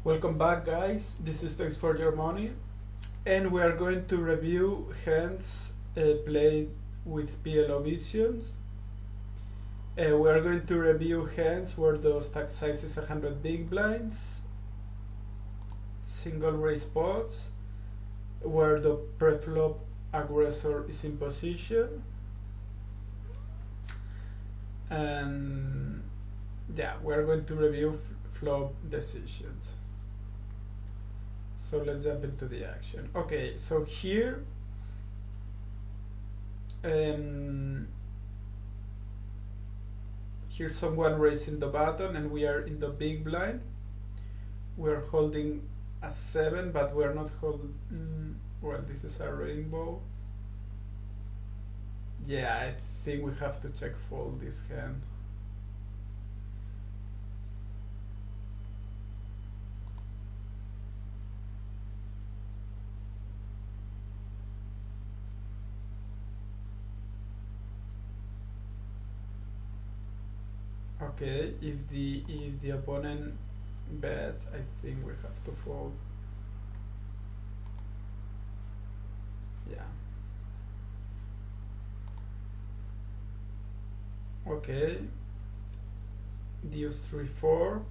Welcome back, guys. This is Thanks for Your Money, and we are going to review hands played with Plo Visions. We are going to review hands where the stack size is 100 big blinds, single raise pots, where the preflop aggressor is in position, and yeah, we are going to review flop decisions. So let's jump into the action. Okay, so here here's someone raising the button and we are in the big blind. We're holding a 7, but we're not holding, well, this is a rainbow. Yeah, I think we have to check fold this hand. Okay, if the opponent bets, I think we have to fold. Yeah. Okay. Deuce 3-4.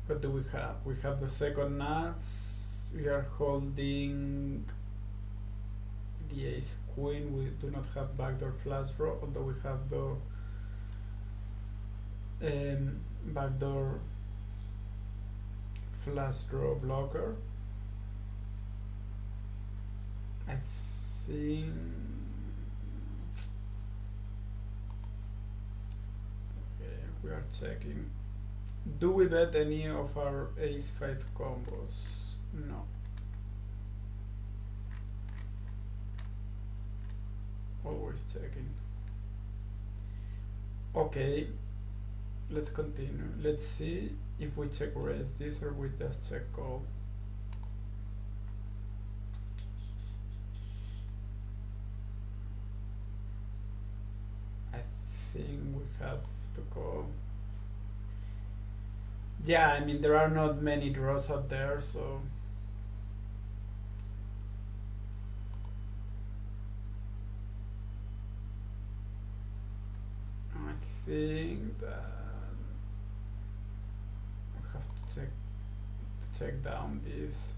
What do we have? We have the second nuts. We are holding the ace queen. We do not have backdoor flush draw, although we have the backdoor flush draw blocker. I think okay, we are checking. Do we bet any of our ace 5 combos? No. Always checking. Okay, let's continue. Let's see if we check raise this or we just check call. I think we have to call. Yeah, I mean, there are not many draws out there, so I think that we have to check down this.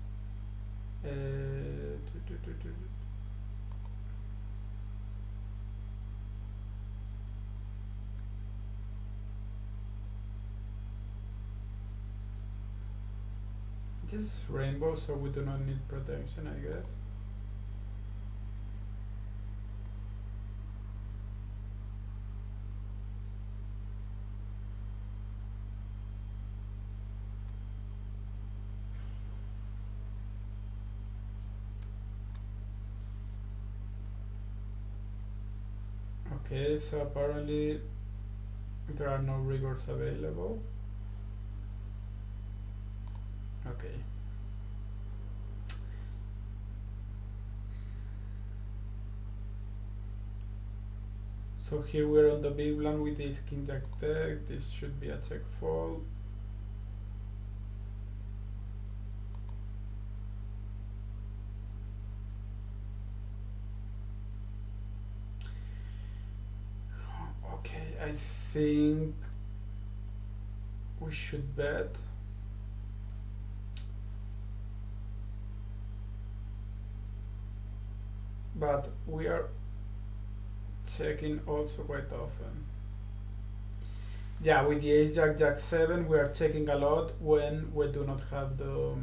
This is rainbow, so we do not need protection, I guess. Okay, so apparently there are no rigors available. Okay. So here we're on the big blind with this king jack deck. This should be a check fold. Okay, I think we should bet. But we are checking also quite often. Yeah, with the ace jack jack 7 we are checking a lot when we do not have the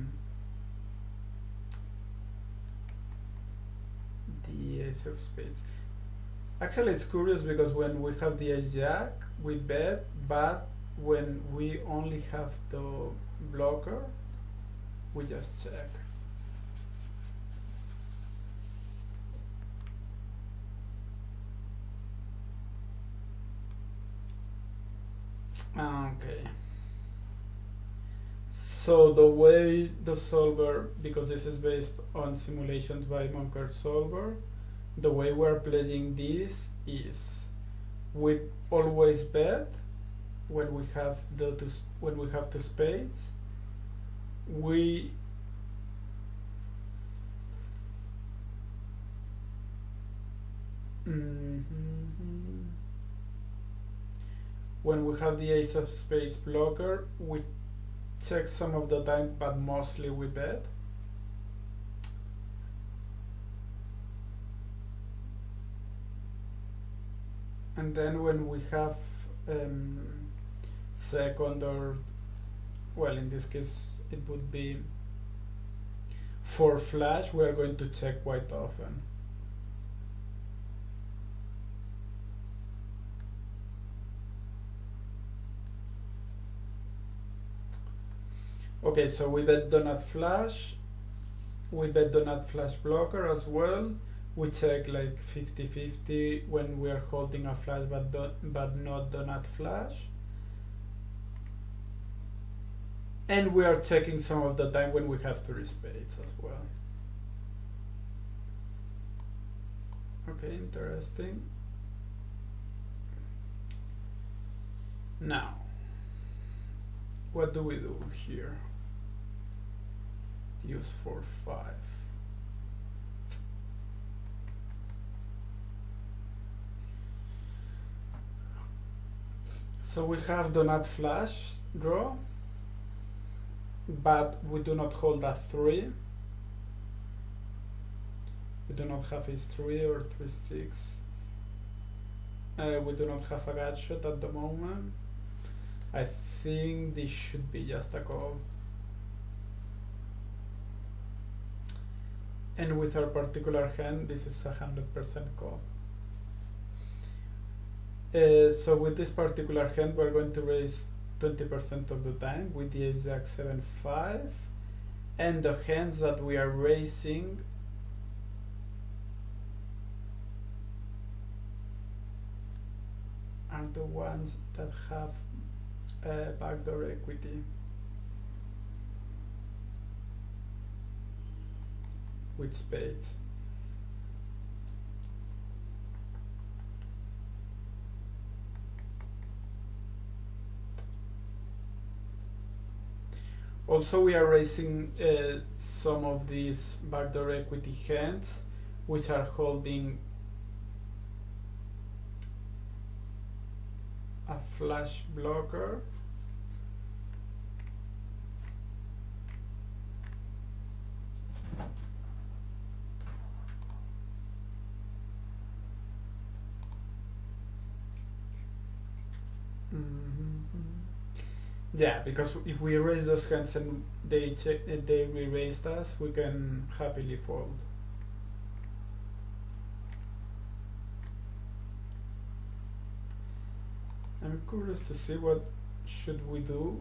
ace of spades. Actually, it's curious because when we have the ace jack we bet, but when we only have the blocker we just check. Okay, so the way the solver, because this is based on simulations by Monker Solver, the way we're playing this is we always bet when we have two spades, we when we have the ace of spades blocker, we check some of the time, but mostly we bet. And then when we have second, or well, in this case it would be for flash, we are going to check quite often. Okay, so we bet do not flash, we bet do not flash blocker as well. We check like 50-50 when we are holding a flash but not do not flash. And we are checking some of the time when we have three spades as well. Okay, interesting. Now, what do we do here? Use 4-5. So we have do not flash draw, but we do not hold a 3. We do not have ace 3 or 3-6. We do not have a gut shot at the moment. I think this should be just a call. And with our particular hand, this is 100% call. So with this particular hand, we're going to raise 20% of the time with the ace-jack 7-5, and the hands that we are raising are the ones that have backdoor equity with spades. Also, we are raising some of these backdoor equity hands, which are holding a flash blocker. Yeah, because if we raise those hands and they re-raised us, we can happily fold. I'm curious to see what should we do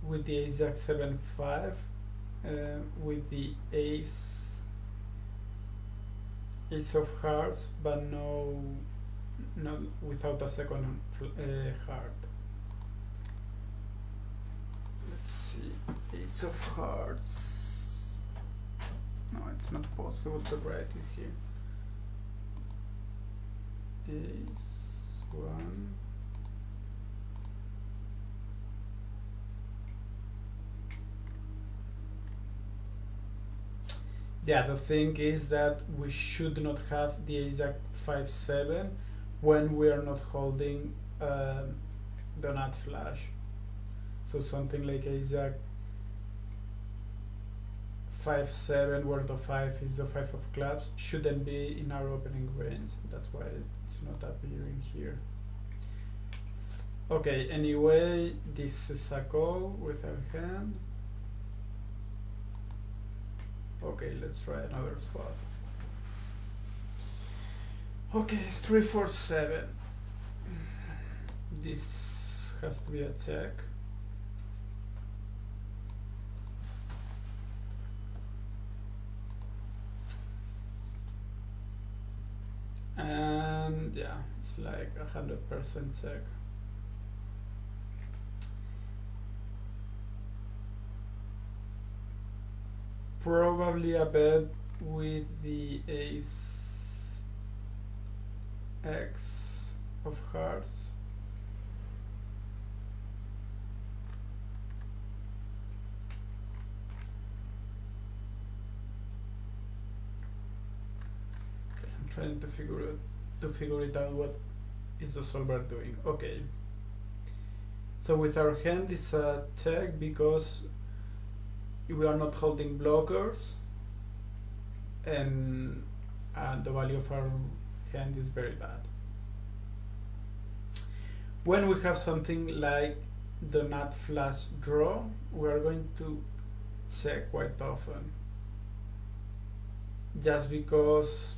with the ace-jack 7-5, with the ace of hearts, but no, without a second heart. Let's see, ace of hearts. No, it's not possible to write it here. Ace 1. Yeah, the thing is that we should not have the ace-jack 5-7 when we are not holding the nut flash. So something like ace-jack 5-7, where the 5 is the 5 of clubs, shouldn't be in our opening range. That's why it's not appearing here. Okay, anyway, this is a call with our hand. Okay, let's try another spot. Okay, 3-4-7. This has to be a check. And yeah, it's like 100% check. Probably a bet with the ace X of hearts. Okay, I'm trying to figure it out what is the solver doing. Okay. So with our hand it's a check because we are not holding blockers and the value of our hand is very bad. When we have something like the nut flush draw, we are going to check quite often, just because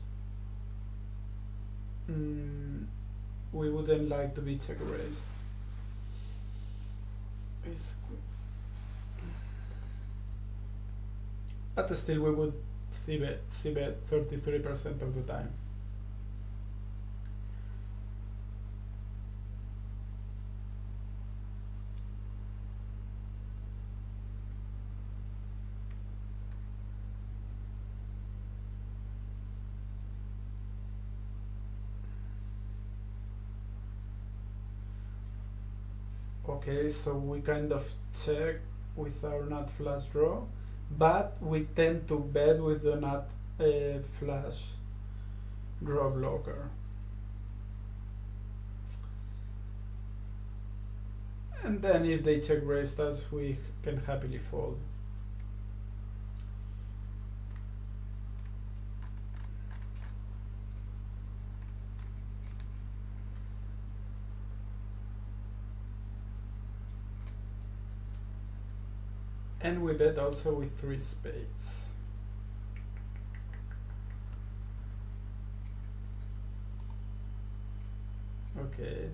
we wouldn't like to be check raised. But still we would see bet 33% of the time. Okay, so we kind of check with our nut flush draw, but we tend to bet with the nut flush draw blocker. And then if they check raised us, we can happily fold. And we bet also with 3 spades. Okay,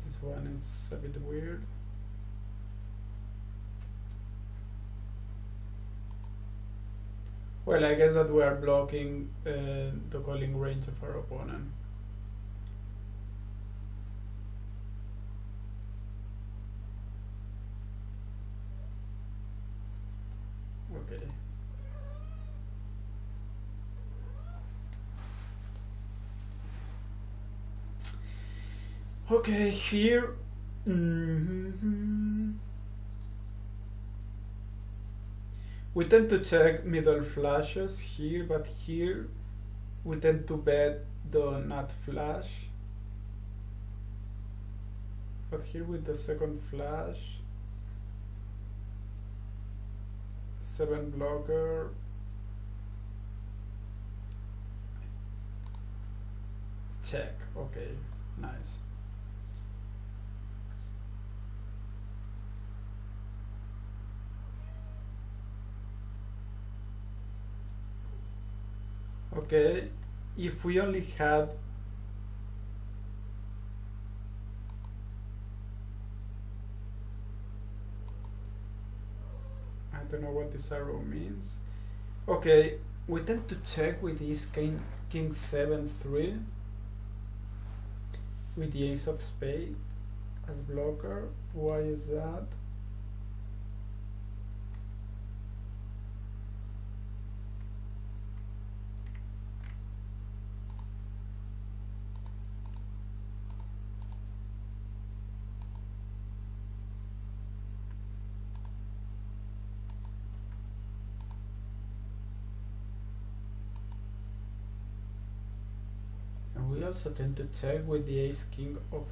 this one is a bit weird. Well, I guess that we are blocking the calling range of our opponent. Okay. Okay, here. We tend to check middle flushes here, but here we tend to bet the nut flush. But here with the second flush, 7 blocker, check. Okay, nice. Okay, if we only had I don't know what this arrow means. Okay, we tend to check with this king 7-3 with the ace of spade as blocker. Why is that? We also tend to check with the ace king of.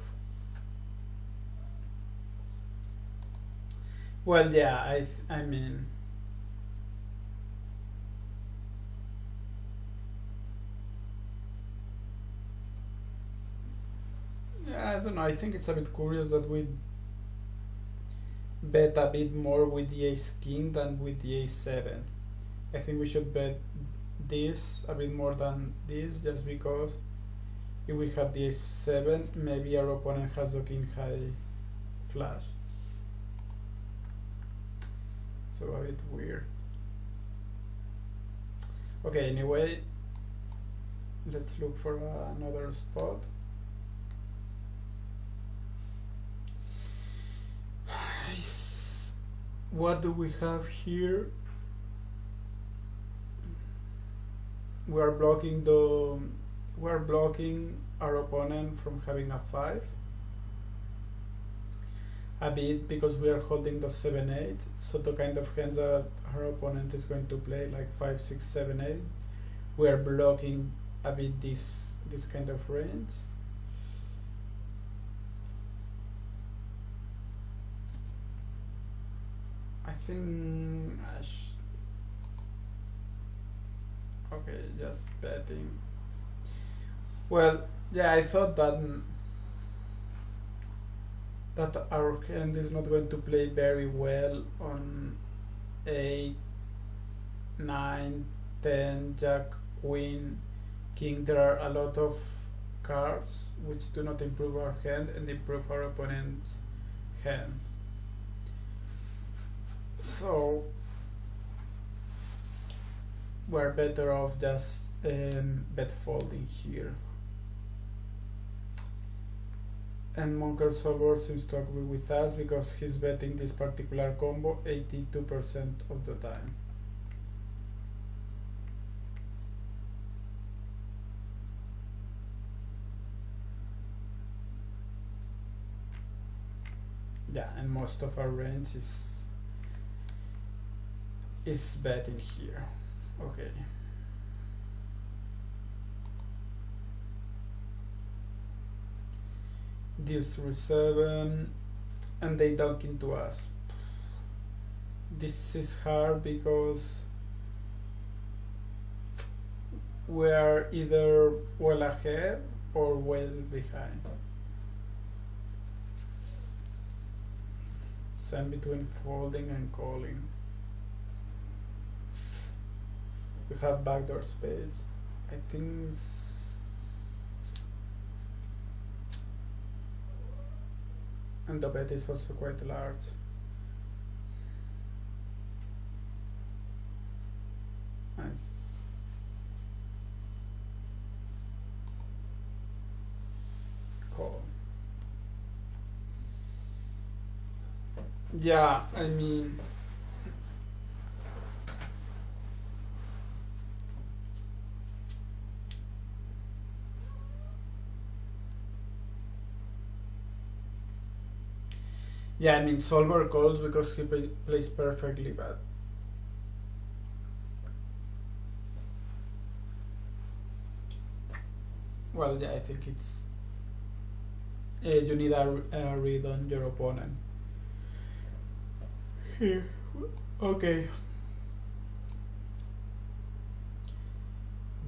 Well, yeah, I mean, yeah, I don't know. I think it's a bit curious that we bet a bit more with the ace king than with the ace 7. I think we should bet this a bit more than this, just because if we have the ace 7, maybe our opponent has the king high flush. So a bit weird. Okay, anyway, let's look for another spot. What do we have here? We are blocking our opponent from having a 5 a bit, because we are holding the 7-8, so the kind of hands that our opponent is going to play, like 5, 6, 7, 8, we are blocking a bit this kind of range. I think okay, just betting. Well, yeah, I thought that our hand is not going to play very well on 8, 9, 10, Jack, Queen, King. There are a lot of cards which do not improve our hand and improve our opponent's hand. So we're better off just bet folding here. And Monker Solver seems to agree with us because he's betting this particular combo 82% of the time. Yeah, and most of our range is betting here. Okay. Deuce 3-7, and they dunk into us. This is hard because we are either well ahead or well behind. So I'm between folding and calling. We have backdoor space. I think and the bet is also quite large. Nice. Call. Yeah, I mean, Solver calls because he plays perfectly bad. Well, yeah, I think it's you need a read on your opponent. Here, okay.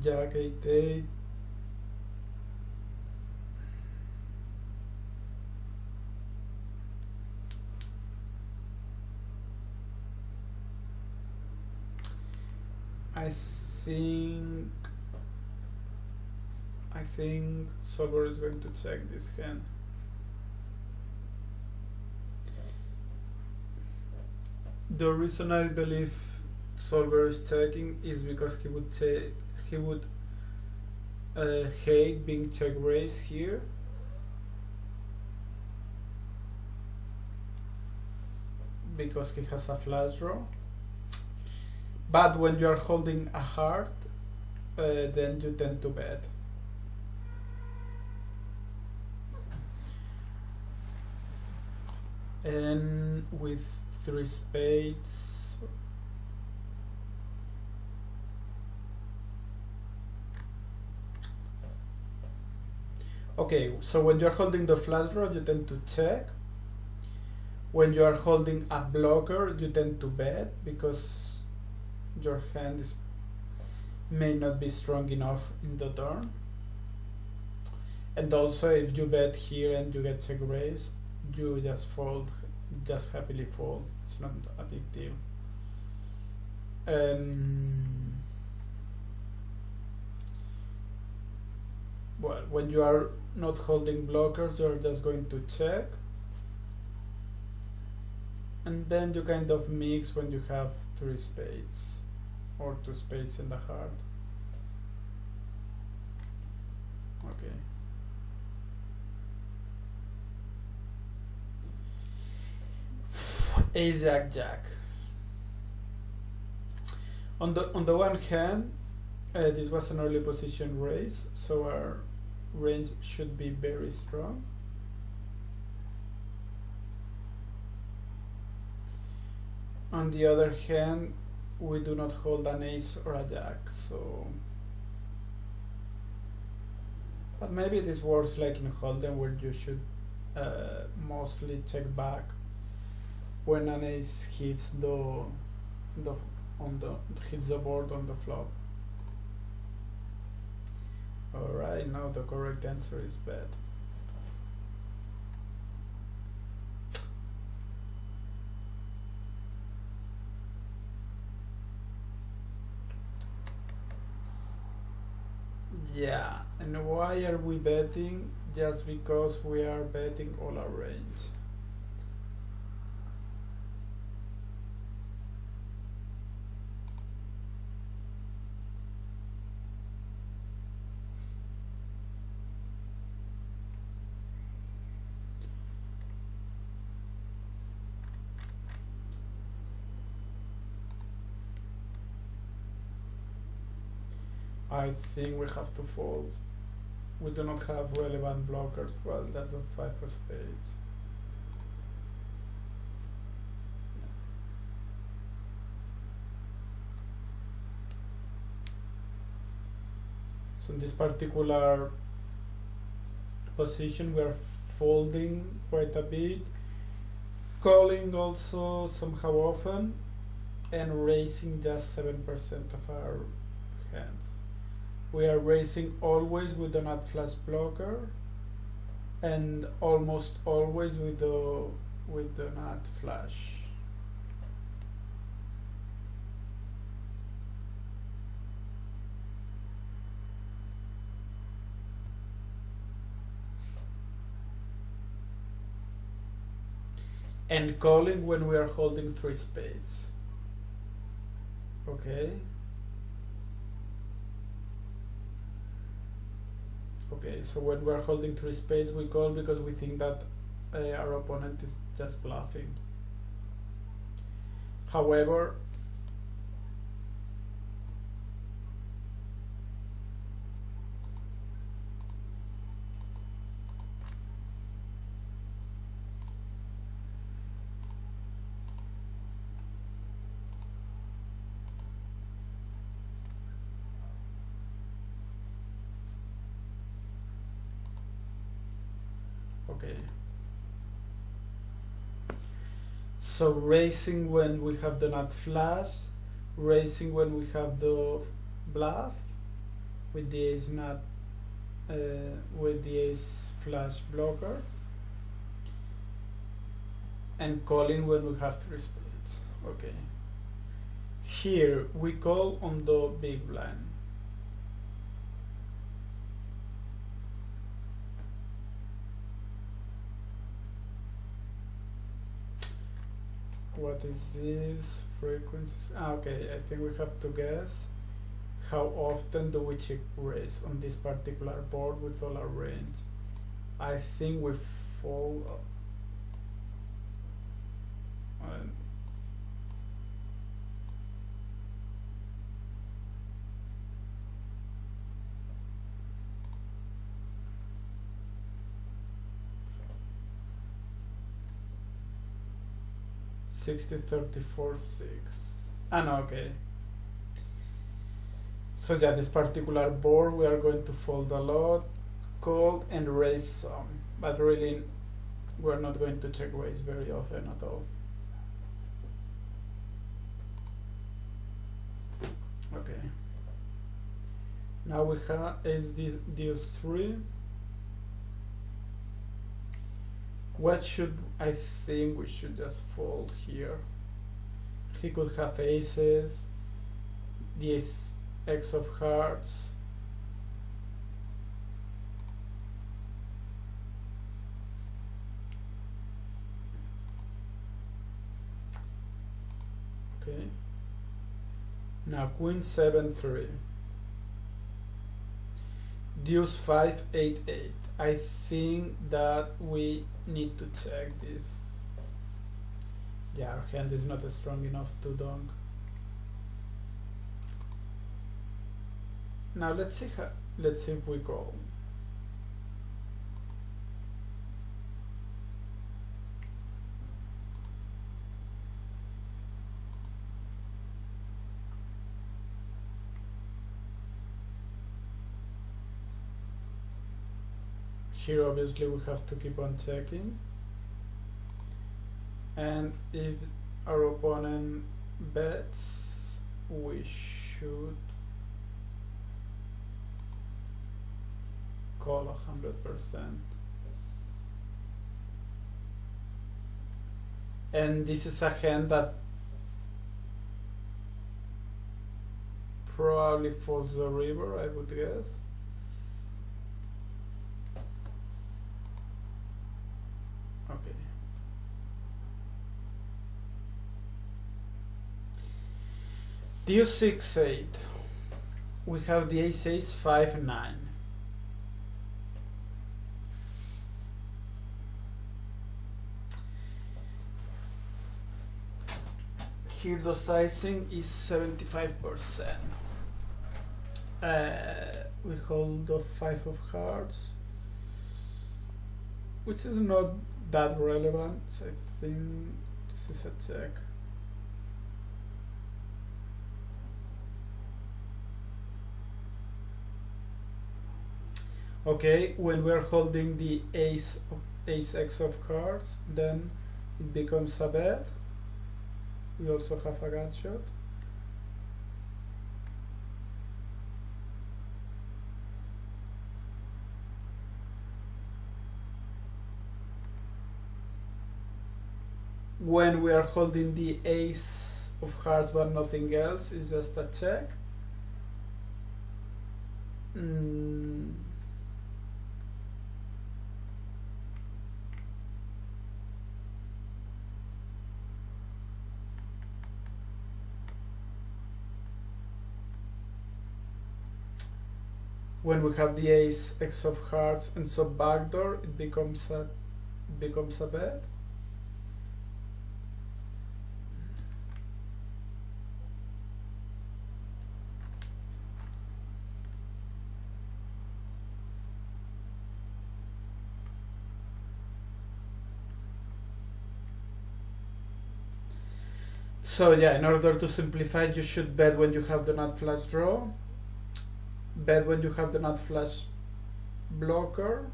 Jack 8-8. I think Solver is going to check this hand. The reason I believe Solver is checking is because he would hate being check raised here. Because he has a flush draw. But when you are holding a heart, then you tend to bet. And with 3 spades, okay, so when you're holding the flush draw, you tend to check. When you are holding a blocker, you tend to bet because your hand may not be strong enough in the turn. And also, if you bet here and you get check raise, you just fold, just happily fold. It's not a big deal. Well, when you are not holding blockers, you're just going to check. And then you kind of mix when you have 3 spades or 2 spades in the heart. Okay. Ace Jack Jack. On the one hand, this was an early position raise, so our range should be very strong. On the other hand, we do not hold an ace or a jack, so. But maybe this works like in Holden, where you should mostly check back when an ace hits the board on the flop. Alright, now the correct answer is bet. Yeah, and why are we betting? Just because we are betting all our range. I think we have to fold. We do not have relevant blockers. Well, that's a 5 of spades. So in this particular position, we are folding quite a bit, calling also somehow often, and raising just 7% of our hands. We are raising always with the nut flush blocker, and almost always with the nut flush. And calling when we are holding 3 spades. Okay. Okay, so when we're holding 3 spades, we call because we think that our opponent is just bluffing. However, okay. So raising when we have the nut flush, raising when we have the bluff, with the ace nut, with the ace flush blocker, and calling when we have 3 spades. Okay. Here we call on the big blind. What is this frequencies? Okay, I think we have to guess how often do we check raise on this particular board with all our range. I think we fold. 60, 34, 6. No, okay. So yeah, this particular board we are going to fold a lot, call and raise some, but really we're not going to check raise very often at all. Okay. Now we have ace deuce 3. What should I think we should just fold here? He could have aces, the ace X of hearts. Okay. Now queen 7-3. Deuce 5, 8, 8. I think that we need to check this. Yeah, our hand is not strong enough to dunk. Now let's see if we call. here obviously we have to keep on checking, and if our opponent bets, we should call 100%. And this is a hand that probably folds the river, I would guess. Okay. Deuce 6-8. We have the ace 5-9. Here the sizing is 75%. We hold the 5 of hearts, which is not that relevant. So I think this is a check. Okay, when we're holding the ace X of hearts, then it becomes a bet. We also have a gut shot. When we are holding the ace of hearts but nothing else, it's just a check. When we have the ace X of hearts and sub backdoor, it becomes a bet. So yeah, in order to simplify, you should bet when you have the nut flush draw, bet when you have the nut flush blocker,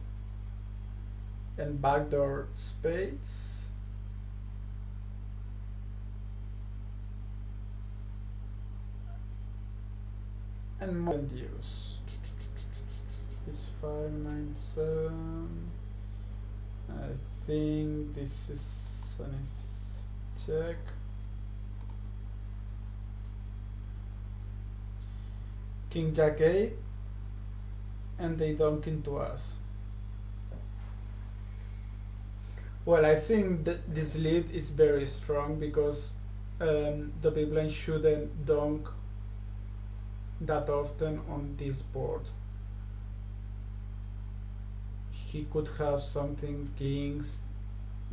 and backdoor spades. And more deuce. It's 5-9-7. I think this is an check. King Jack 8, and they dunk into us. Well, I think that this lead is very strong because the big blind shouldn't dunk that often on this board. He could have something kings,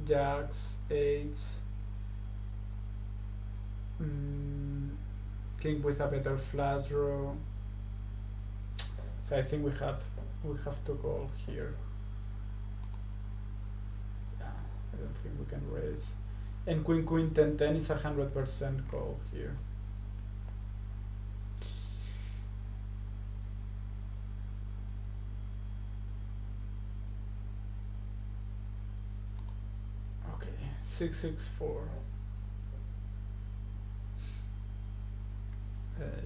jacks, eights, king with a better flush draw. So I think we have to call here. Yeah, I don't think we can raise. And queen 10-10 is 100% call here. Okay, 6-6-4.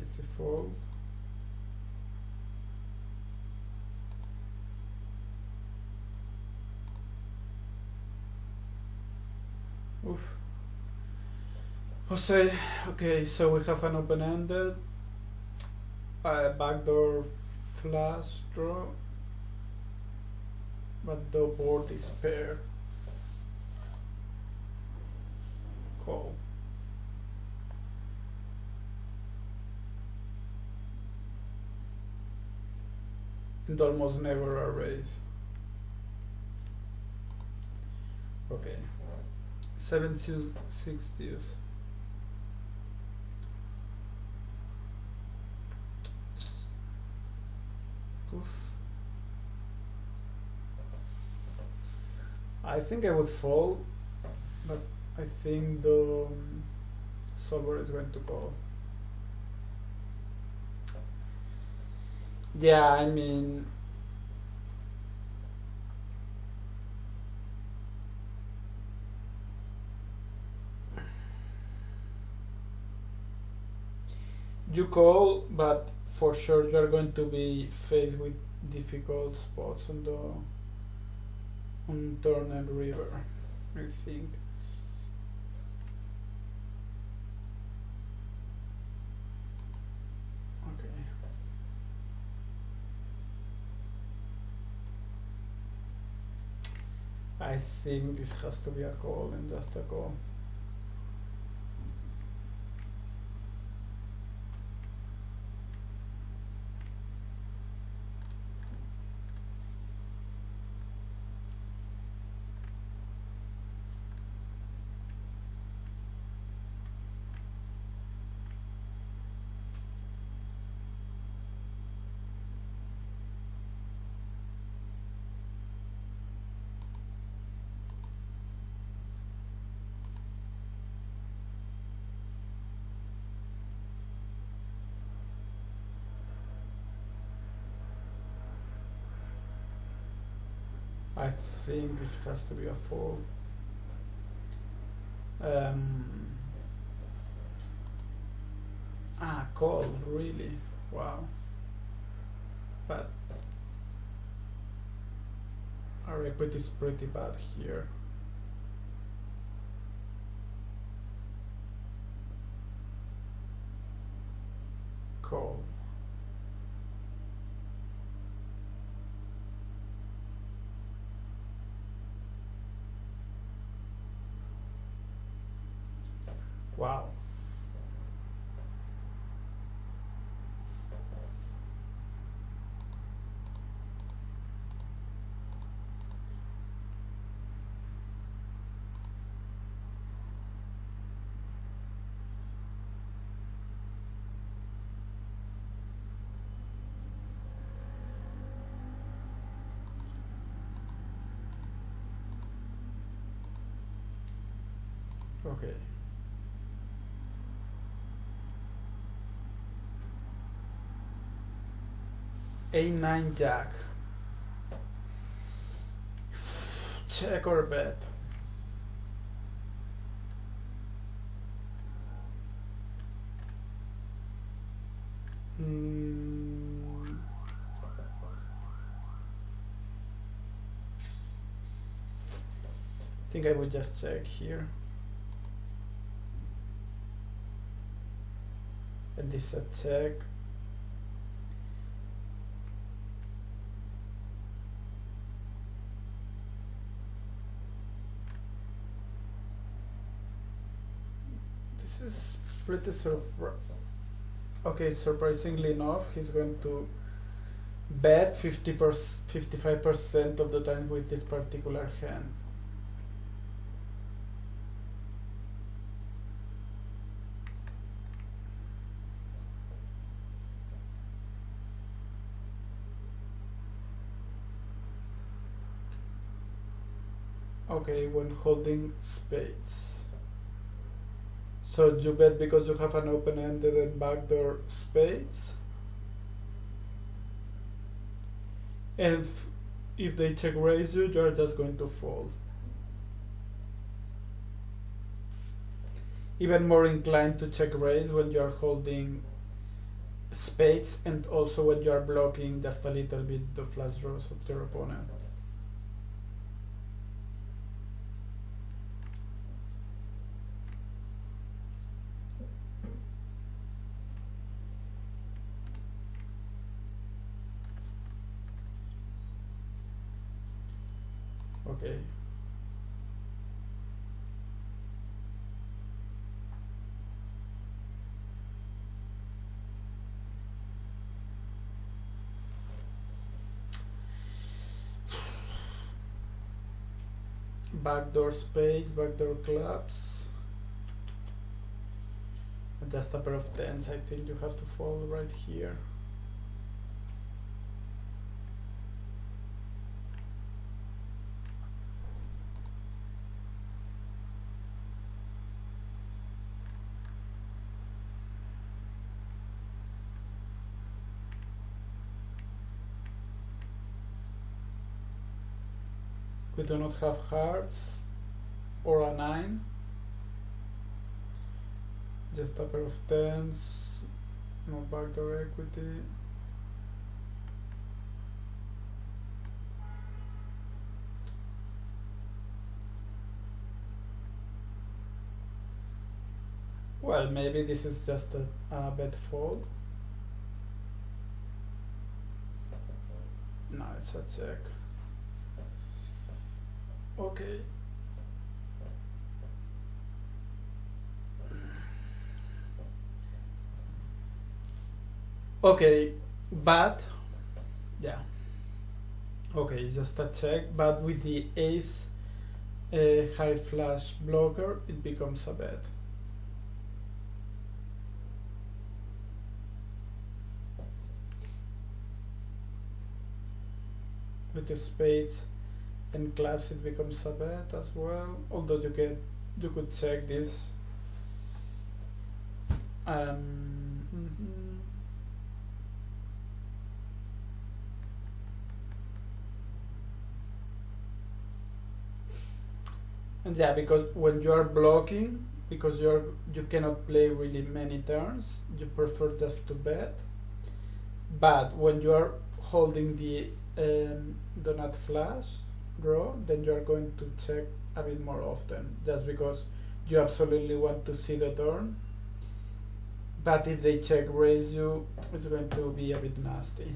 It's a fold. Oof. Jose, okay, so we have an open-ended, backdoor flush draw, but the board is paired. Call. And almost never a raise. Okay. 7-6 deuce. Oof. I think I would fold, but I think the solver is going to call. Yeah, I mean, you call, but for sure you are going to be faced with difficult spots on the turn and river, I think. Okay. I think this has to be a call and just a call. I think this has to be a fold. Call, really? Wow. But our equity is pretty bad here. Call. Wow. Okay. A9 jack. Check or bet? I think I would just check here. And this is a check. This is pretty okay, surprisingly enough, he's going to bet 55% of the time with this particular hand. Okay, when holding spades. So you bet because you have an open-ended and backdoor spades. And if they check raise you, you are just going to fold. Even more inclined to check raise when you are holding spades and also when you are blocking just a little bit the flush draws of your opponent. Okay. Backdoor spades, backdoor clubs. And just a pair of tens. I think you have to fold right here. We do not have hearts or a 9. Just a pair of tens, no backdoor equity. Well, maybe this is just a bad fold. No, it's a check. Okay. Okay, but yeah. Okay, just a check, but with the ace high flush blocker, it becomes a bet. With the spades and clubs, it becomes a bet as well. Although you could check this. And yeah, because when you are blocking, because you cannot play really many turns, you prefer just to bet. But when you are holding the do not flash draw, then you are going to check a bit more often, just because you absolutely want to see the turn. But if they check raise you, it's going to be a bit nasty.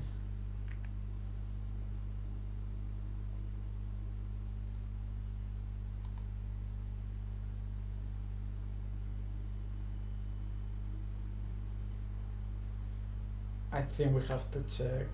I think we have to check.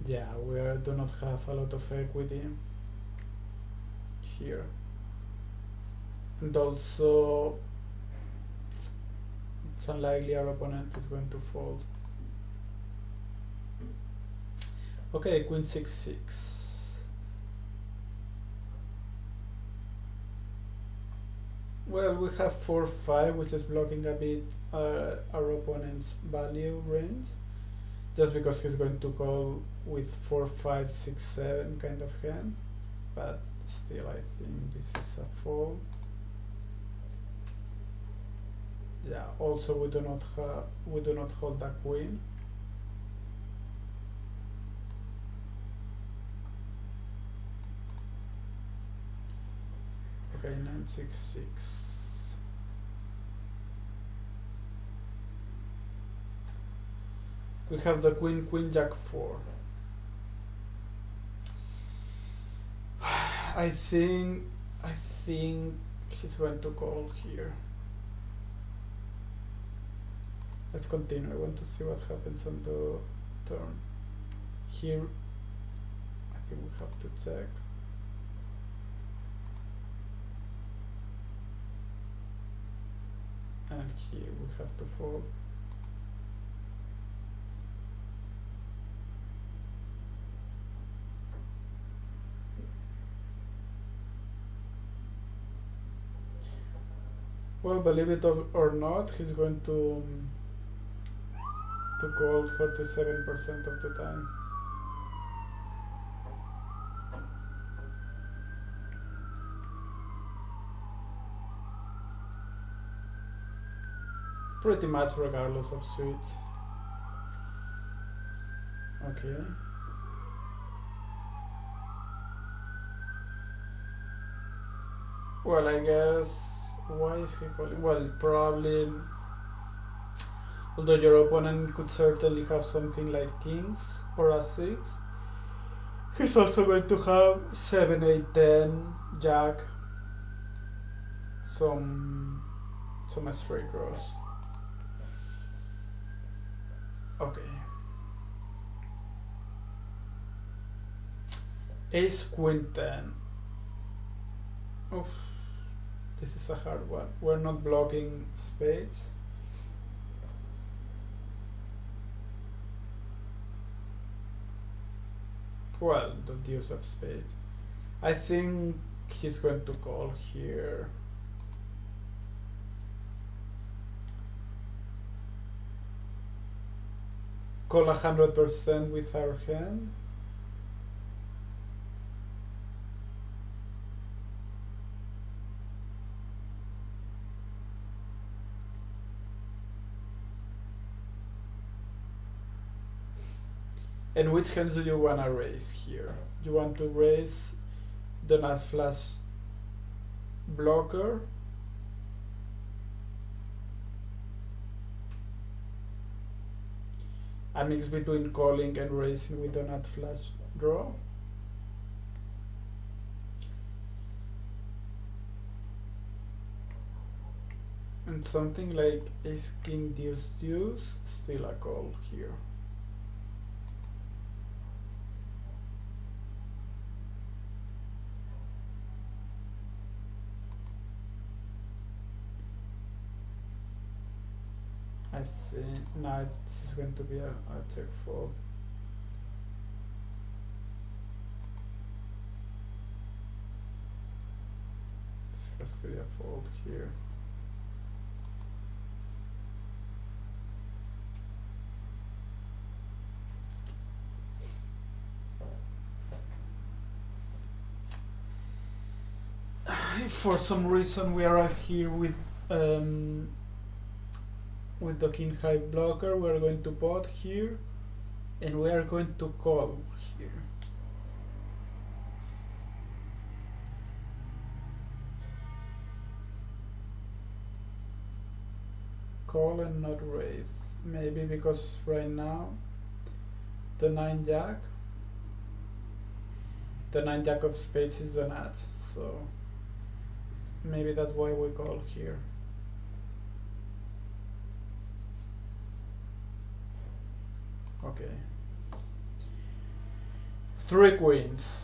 Yeah, we do not have a lot of equity here. And also, it's unlikely our opponent is going to fold. Okay, queen 6-6. Well, we have 4-5, which is blocking a bit our opponent's value range, just because he's going to call with 4-5-6-7 kind of hand. But still, I think this is a fold. Yeah. Also, we do not hold the queen. Okay, 9-6-6. We have the queen, queen, jack 4. I think he's going to call here. Let's continue. I want to see what happens on the turn. Here, I think we have to check. And here we have to fold. Well, believe it or not, he's going to call 37% of the time. Pretty much regardless of suits. Okay. Well, I guess, why is he calling? Well, probably, although your opponent could certainly have something like kings or a 6, he's also going to have 7, 8, 10, jack, some straight draws. Okay. Ace, queen, 10. Oof. This is a hard one. We're not blocking spades. Well, the deuce of spades. I think he's going to call here. call 100% with our hand. And which hands do you want to raise here? You want to raise the nut flush blocker, a mix between calling and raising with the nut flush draw. And something like ace king deuce deuce, still a call here. I think no, this is going to be a check fold. This has to be a fold here. If for some reason we arrive here with the king high blocker, we are going to pot here and we are going to call here. Call and not raise, maybe because right now the 9 jack of spades is the nuts, so maybe that's why we call here. Okay. 3 queens.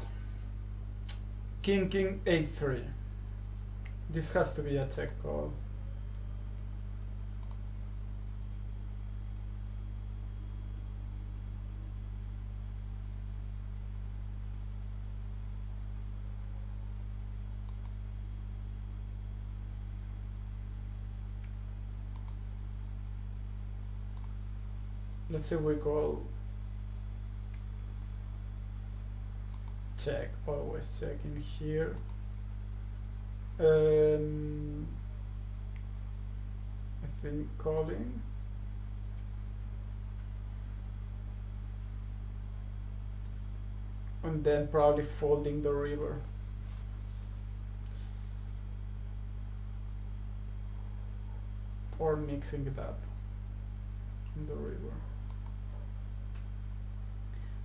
King, king, 8-3. This has to be a check call. Let's see if we call check, always check in here. I think calling. And then probably folding the river. Or mixing it up in the river.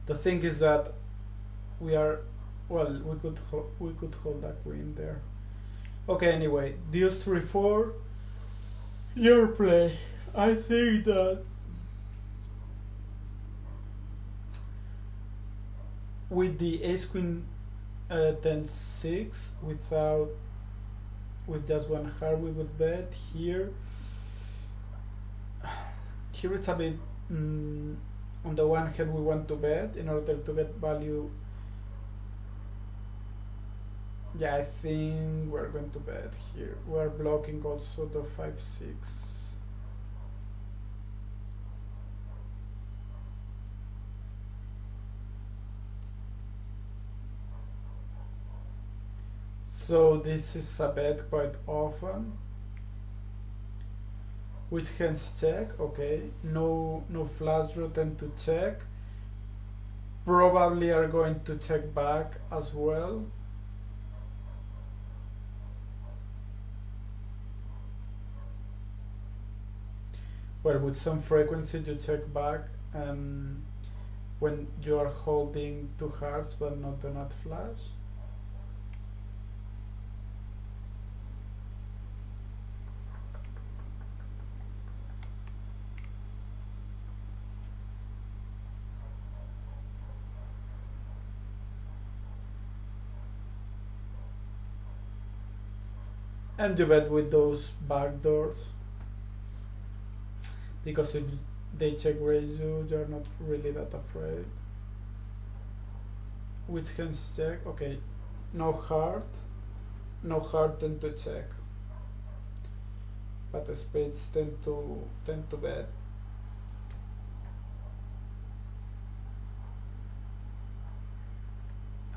The thing is that we are, well, we could hold that queen there. Okay, anyway, deuce 3-4, your play. I think that with the ace queen 10-6, with just one heart, we would bet here. Here it's a bit. On the one hand, we want to bet in order to get value. Yeah, I think we're going to bet here. We're blocking also the 5-6. So this is a bet quite often. Which hands check? Okay, no flush draw, tend to check. Probably are going to check back as well. Well, with some frequency you check back when you are holding 2 hearts but not the nut flush. And you bet with those back doors, because if they check raise you, you're not really that afraid. Which hands check? Okay, no heart tend to check, but the spades tend to bet.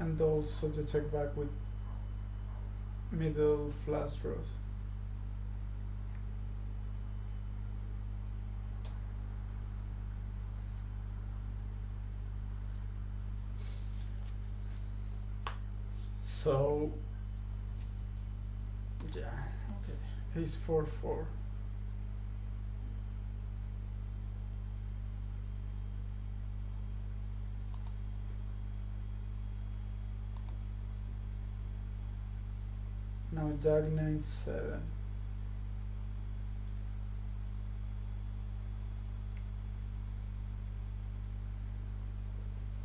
and also you check back with middle flush draws. So yeah, okay, ace 4-4. Now jack 9-7.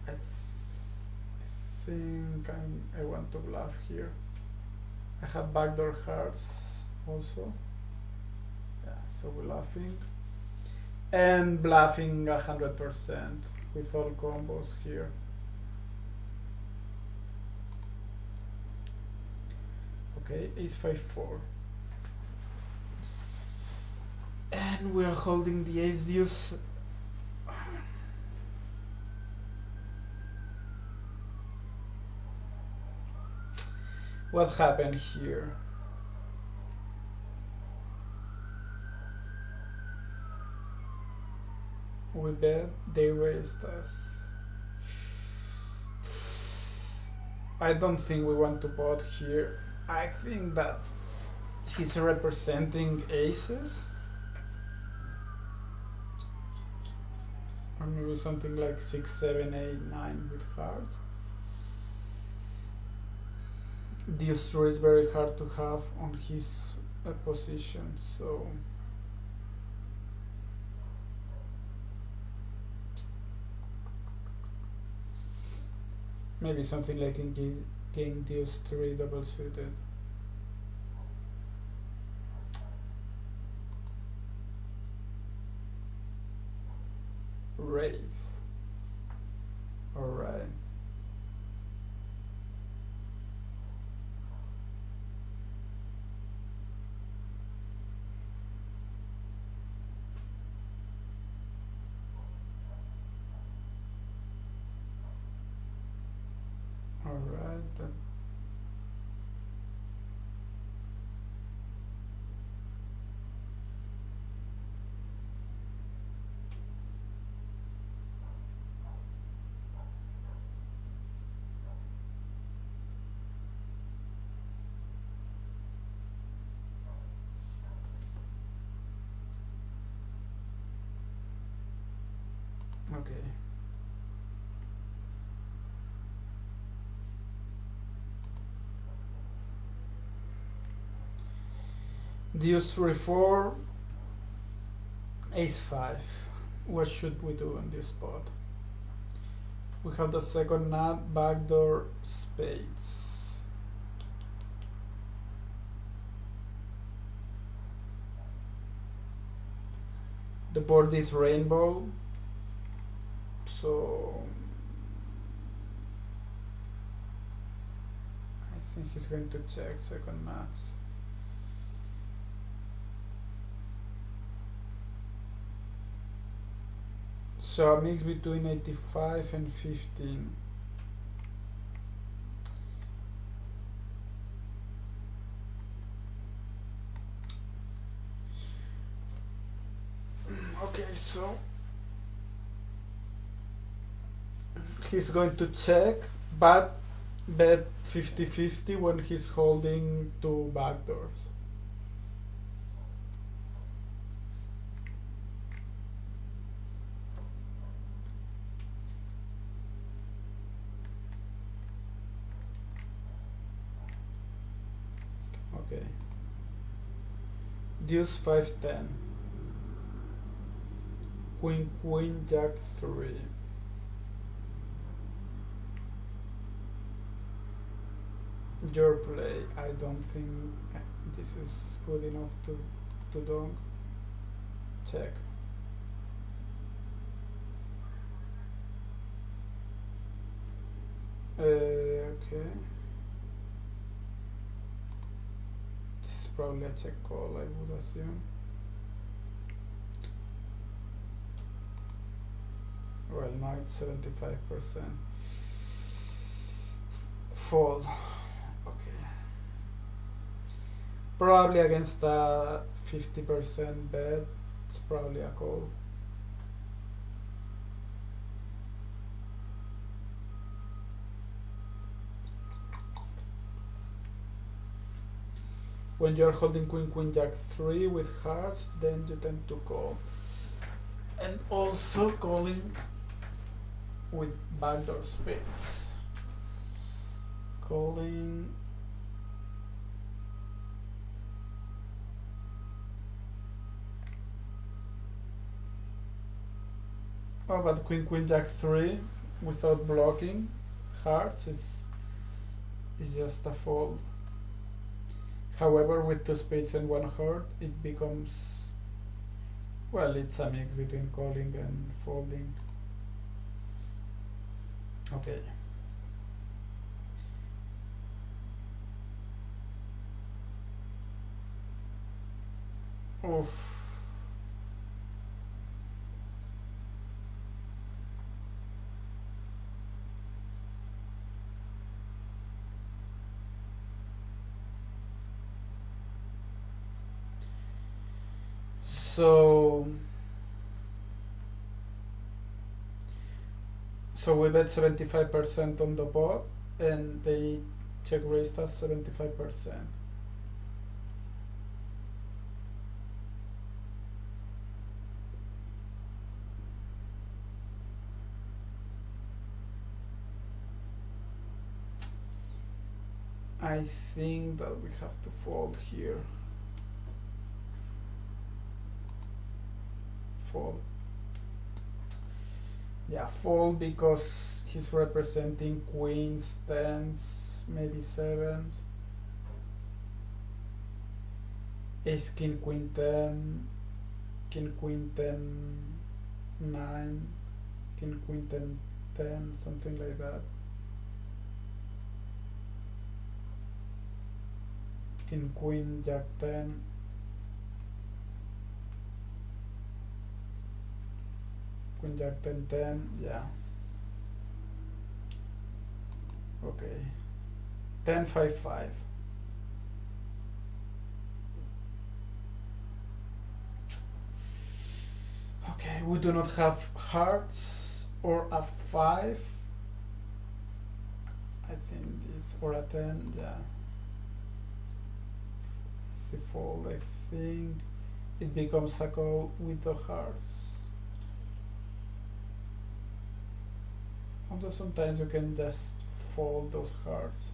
I think I want to bluff here. I have backdoor hearts also. Yeah, so bluffing. And bluffing 100% with all combos here. Okay, ace 5-4. And we are holding the ace deuce. What happened here? We bet, they raised us. I don't think we want to pot here. I think that he's representing aces. Or maybe something like 6, 7, 8, 9 with hearts. Deuce 3 is very hard to have on his position, so maybe something like in King Deuce 3 double suited. Raise. Alright. Alright, then. Okay. Deuce 3-4, ace 5. What should we do in this spot? We have the second nut, backdoor spades. The board is rainbow, so I think he's going to check second nuts. So a mix between 85 and 15. Okay, so he's going to check, but bet 50-50 when he's holding two backdoors. Okay. Deuce 5-10. Queen, Queen, Jack 3. Your play. I don't think this is good enough to donk. Check. Okay. This is probably a check call, I would assume. Well, now it's 75%. fold. Okay. Probably against a 50% bet, it's probably a call. When you're holding queen, queen, jack 3 with hearts, then you tend to call. And also calling with backdoor spades. Calling. Oh, but queen, queen, jack 3 without blocking hearts is just a fold. However, with 2 spades and 1 heart, it becomes, well, it's a mix between calling and folding. Okay. Oof. So we bet 75% on the pot, and they check raised us 75%. I think that we have to fold here. Fold. Yeah, fold because he's representing queens, tens, maybe sevens. Ace, king, queen, 10, king, queen, 10, 9, king, queen, 10, 10, something like that. King, queen, jack 10. Queen, jack 10, 10, yeah. Okay. 10, 5, 5. Okay, we do not have hearts or a 5. I think this, or a 10, yeah. See, fold, I think it becomes a call with the hearts. Although sometimes you can just fold those hearts.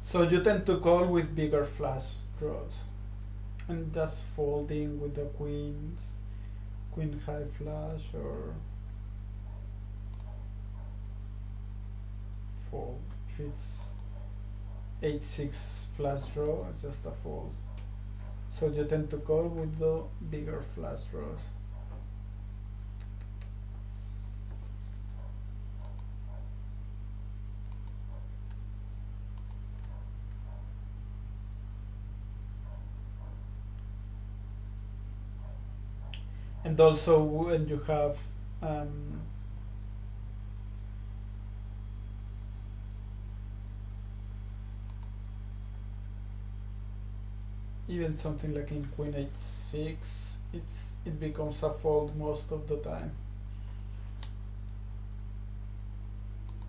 So you tend to call with bigger flush draws, and just folding with the queens, queen high flush, or fold. If it's 8-6 flush draw, it's just a fold. So you tend to call with the bigger flush draws. And also when you have even something like in queen 8-6, it becomes a fold most of the time.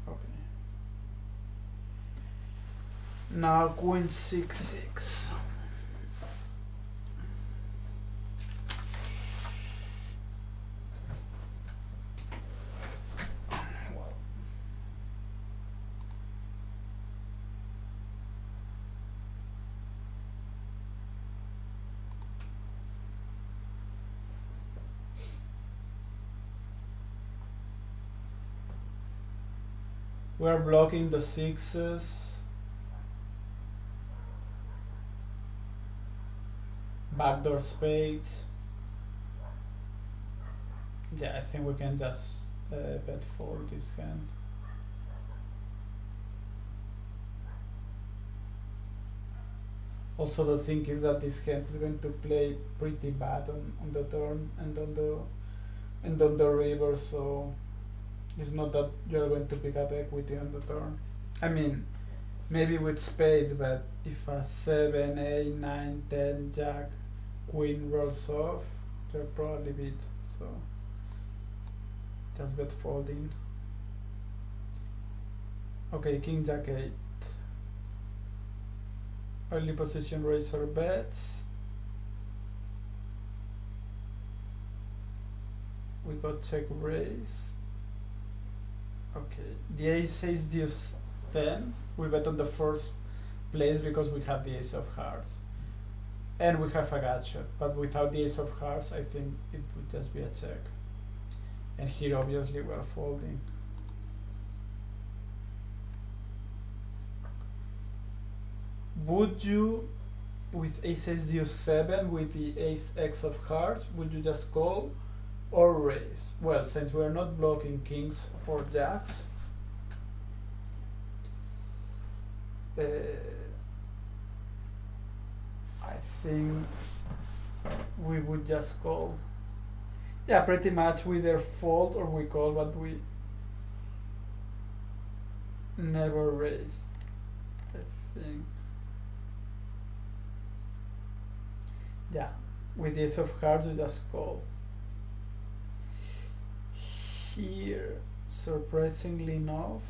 Okay. Now queen 6-6. We are blocking the 6s, backdoor spades. Yeah, I think we can just bet fold this hand. Also, the thing is that this hand is going to play pretty bad on the turn and on the river, so it's not that you're going to pick up equity on the turn. I mean, maybe with spades, but if a 7, 8, 9, 10, jack, queen rolls off, you're probably beat. So just bet folding. Okay, king jack 8. Early position raise or bets. We got check raise. Okay, the ace deuce 10. We bet on the first place because we have the ace of hearts. And we have a gut shot, but without the ace of hearts, I think it would just be a check. And here, obviously, we are folding. Would you, with ace deuce 7, with the ace x of hearts, would you just call or raise? Well, since we are not blocking kings or jacks, I think we would just call. Yeah, pretty much we either fold or we call, but we never raised, I think. Yeah, with the ace of hearts you just call. Here, surprisingly enough,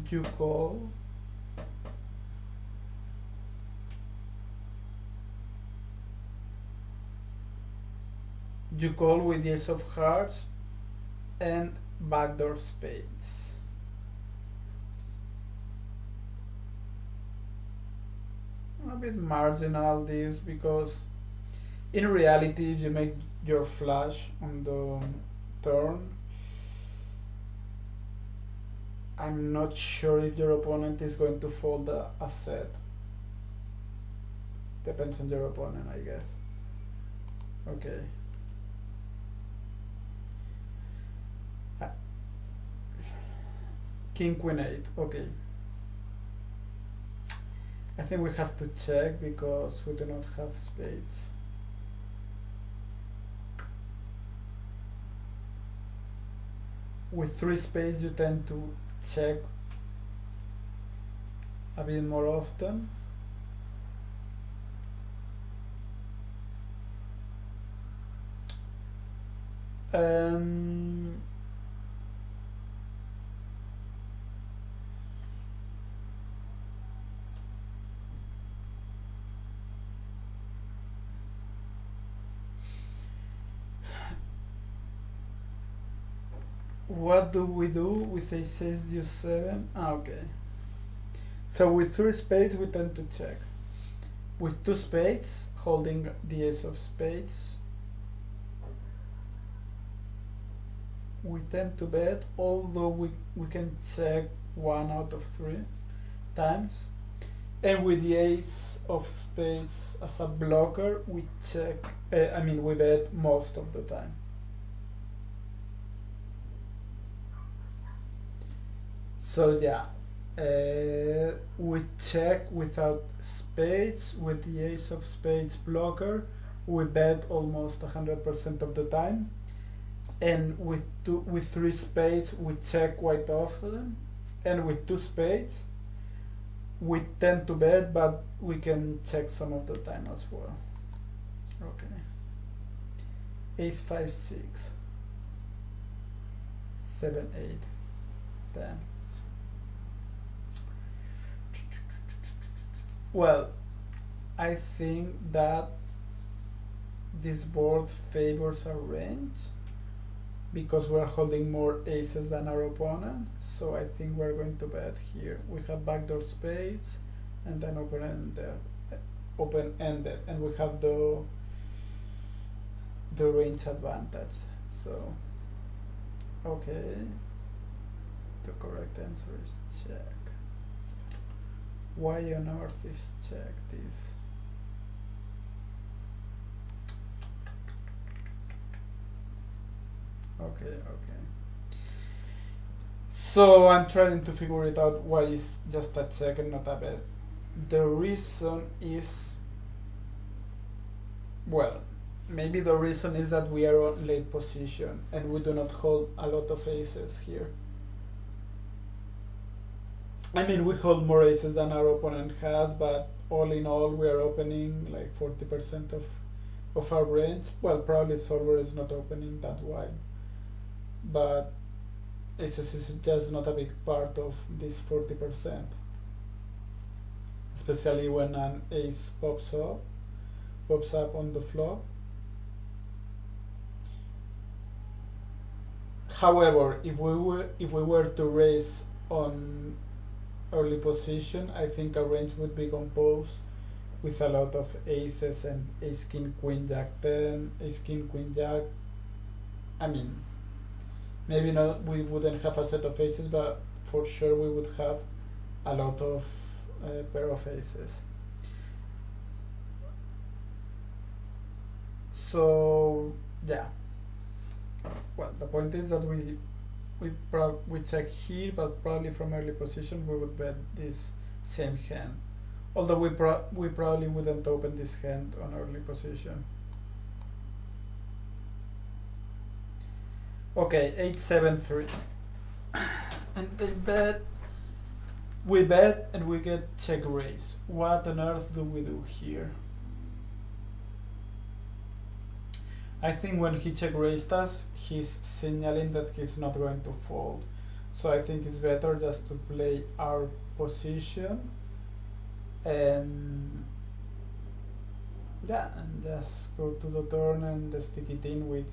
you call. You call with the ace of hearts and backdoor spades. A bit marginal this, because in reality if you make your flush on the turn, I'm not sure if your opponent is going to fold a set. Depends on your opponent, I guess. Okay. King, queen 8, okay. I think we have to check because we do not have spades. With 3 spades you tend to check a bit more often. What do we do with ace deuce 7? Okay. So with 3 spades we tend to check. With 2 spades, holding the ace of spades, we tend to bet, although we can check 1 out of 3 times. And with the ace of spades as a blocker, we check, we bet most of the time. So yeah, we check without spades. With the ace of spades blocker, we bet almost 100% of the time. And with 3 spades, we check quite often. And with 2 spades, we tend to bet, but we can check some of the time as well. Okay. Ace 5, 6, 7, 8, 10. Well, I think that this board favors our range because we're holding more aces than our opponent. So I think we're going to bet here. We have backdoor spades and then open-ended, and we have the range advantage. So, okay, the correct answer is check. Why on earth is check this? Okay. So I'm trying to figure it out why it's just a check and not a bet. The reason is, well, maybe the reason is that we are on late position and we do not hold a lot of aces here. I mean, we hold more aces than our opponent has, but all in all, we are opening like 40% of our range. Well, probably solver is not opening that wide, but aces is just not a big part of this 40%, especially when an ace pops up on the flop. However, if we were to raise on early position, I think our range would be composed with a lot of aces and ace king queen jack 10, ace king queen jack. I mean, maybe not, we wouldn't have a set of aces, but for sure we would have a lot of pair of aces. So yeah, well, the point is that we check here, but probably from early position we would bet this same hand, although we probably wouldn't open this hand on early position. Okay, 8-7-3, and we bet and we get check raise. What on earth do we do here? I think when he check raised us, he's signaling that he's not going to fold. So I think it's better just to play our position and yeah, and just go to the turn and stick it in with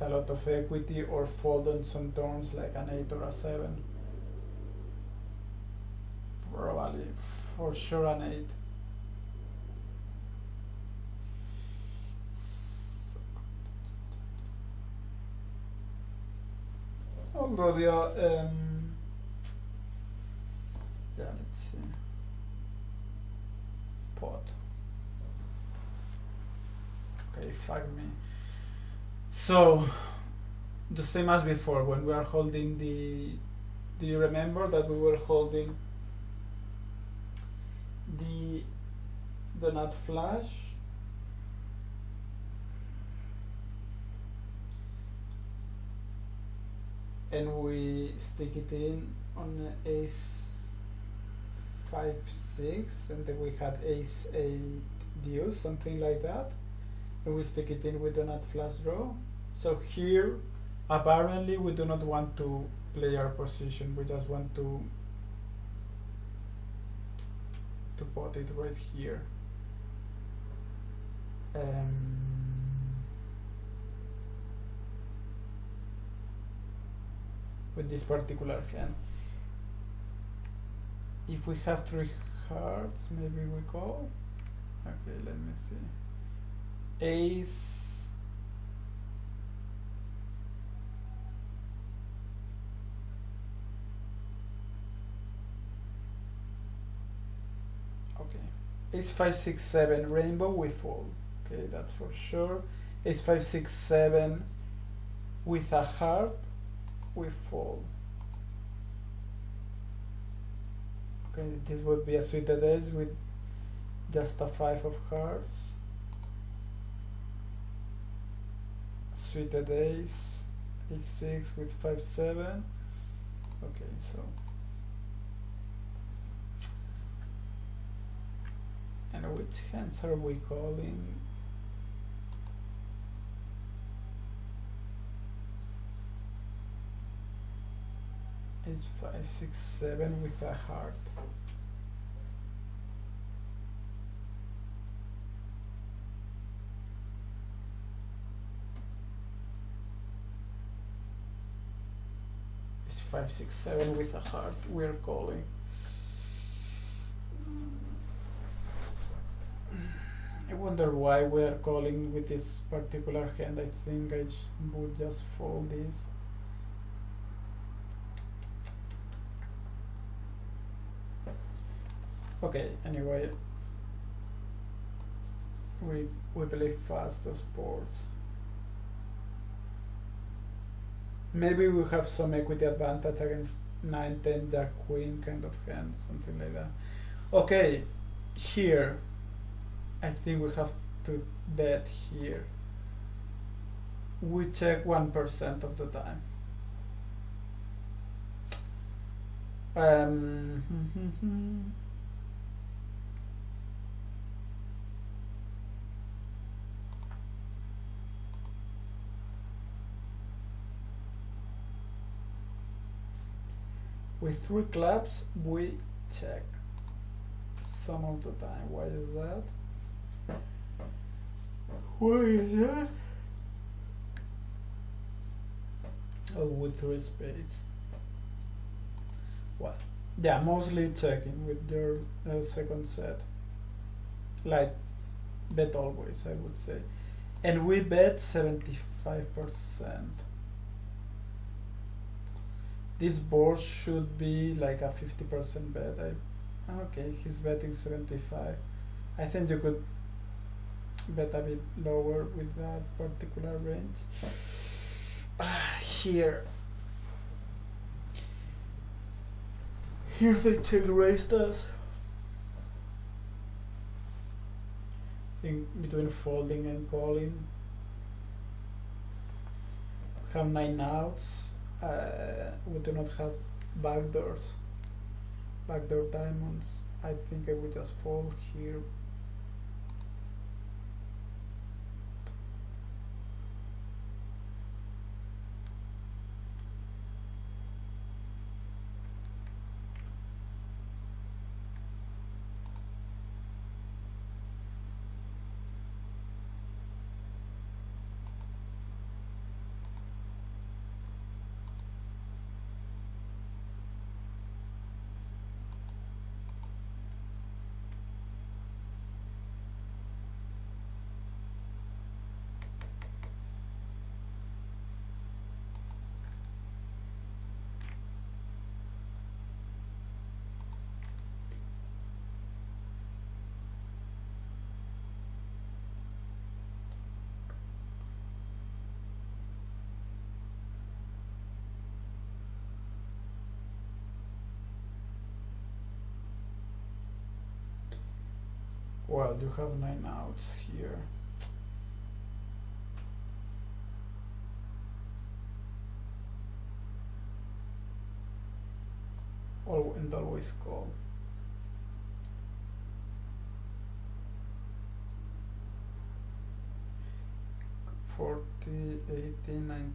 a lot of equity, or fold on some turns like an 8 or a 7. Probably, for sure, an 8. Although the yeah, let's see, pot. Okay, fuck me. So the same as before, when we are holding the, do you remember that we were holding the nut flush? And we stick it in on ace 5-6, and then we had ace 8 deuce, something like that, and we stick it in with the nut flush draw. So here apparently we do not want to play our position, we just want to pot it right here. With this particular hand. If we have 3 hearts, maybe we call. Okay, let me see. Ace. Okay. Ace 5-6-7 rainbow, we fold. Okay, that's for sure. Ace 5-6-7 with a heart, we fold. Okay, this would be a suited ace with just a 5 of hearts. Suited ace, ace 6 with 5-7. Okay, so. And which hands are we calling? It's 5-6-7 with a heart. It's 5-6-7 with a heart. We're calling. I wonder why we are calling with this particular hand. I think I would just fold this. Okay, anyway, we play fast those boards. Maybe we have some equity advantage against 9, 10, Jack, Queen kind of hand, something like that. Okay, here, I think we have to bet here. We check 1% of the time. With 3 clubs, we check some of the time. Why is that? Why is that? Oh, with 3 spades. Well, yeah, mostly checking with your second set. Like, bet always, I would say. And we bet 75%. This board should be like a 50% bet. Okay, he's betting 75. I think you could bet a bit lower with that particular range. Here they check raised us. I think between folding and calling. We have 9 outs. We do not have backdoor diamonds. I think I would just fold here. Well, you have 9 outs here. And always call. $40, $80,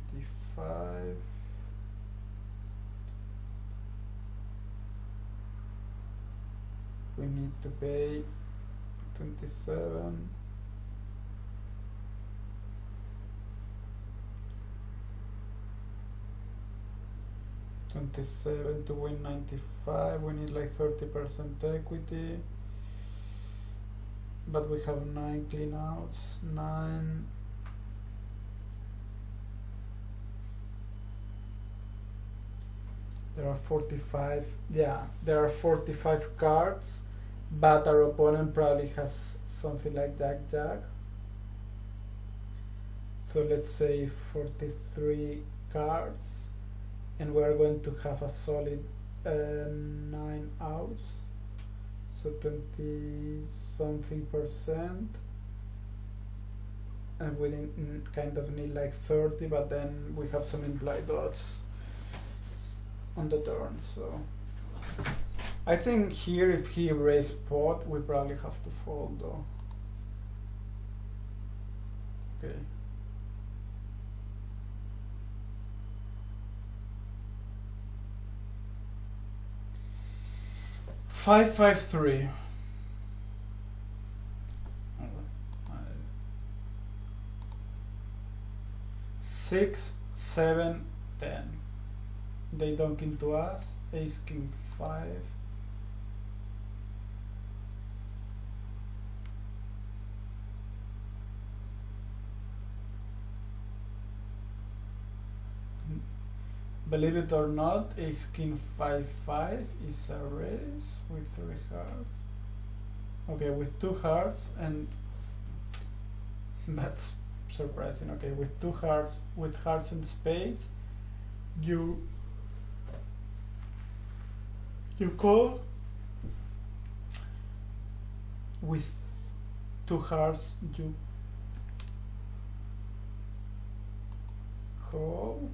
$95. We need to pay 27. $27 to win 95. We need like 30% equity, but we have 9 clean outs. 9. There are 45. Yeah, there are 45 cards, but our opponent probably has something like Jack Jack. So let's say 43 cards, and we're going to have a solid 9 outs, so 20 something percent, and we kind of need like 30, but then we have some implied odds on the turn. So I think here if he raised pot, we probably have to fold though. Okay. Five, 5, 3. 6, 7, 10. They dunk into us. Ace, king, 5. Believe it or not, ace king 5, 5 is a raise with 3 hearts. Okay, with two hearts, and that's surprising. Okay, with two hearts, with hearts and spades, you call. With two hearts, you call.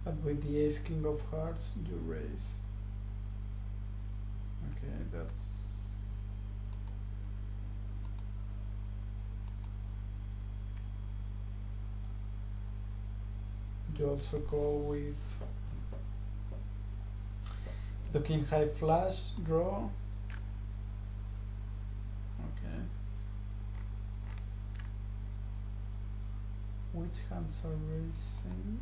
But with the ace king of hearts, you raise. Okay, that's. You also go with the king high flush draw. Okay. Which hands are raising?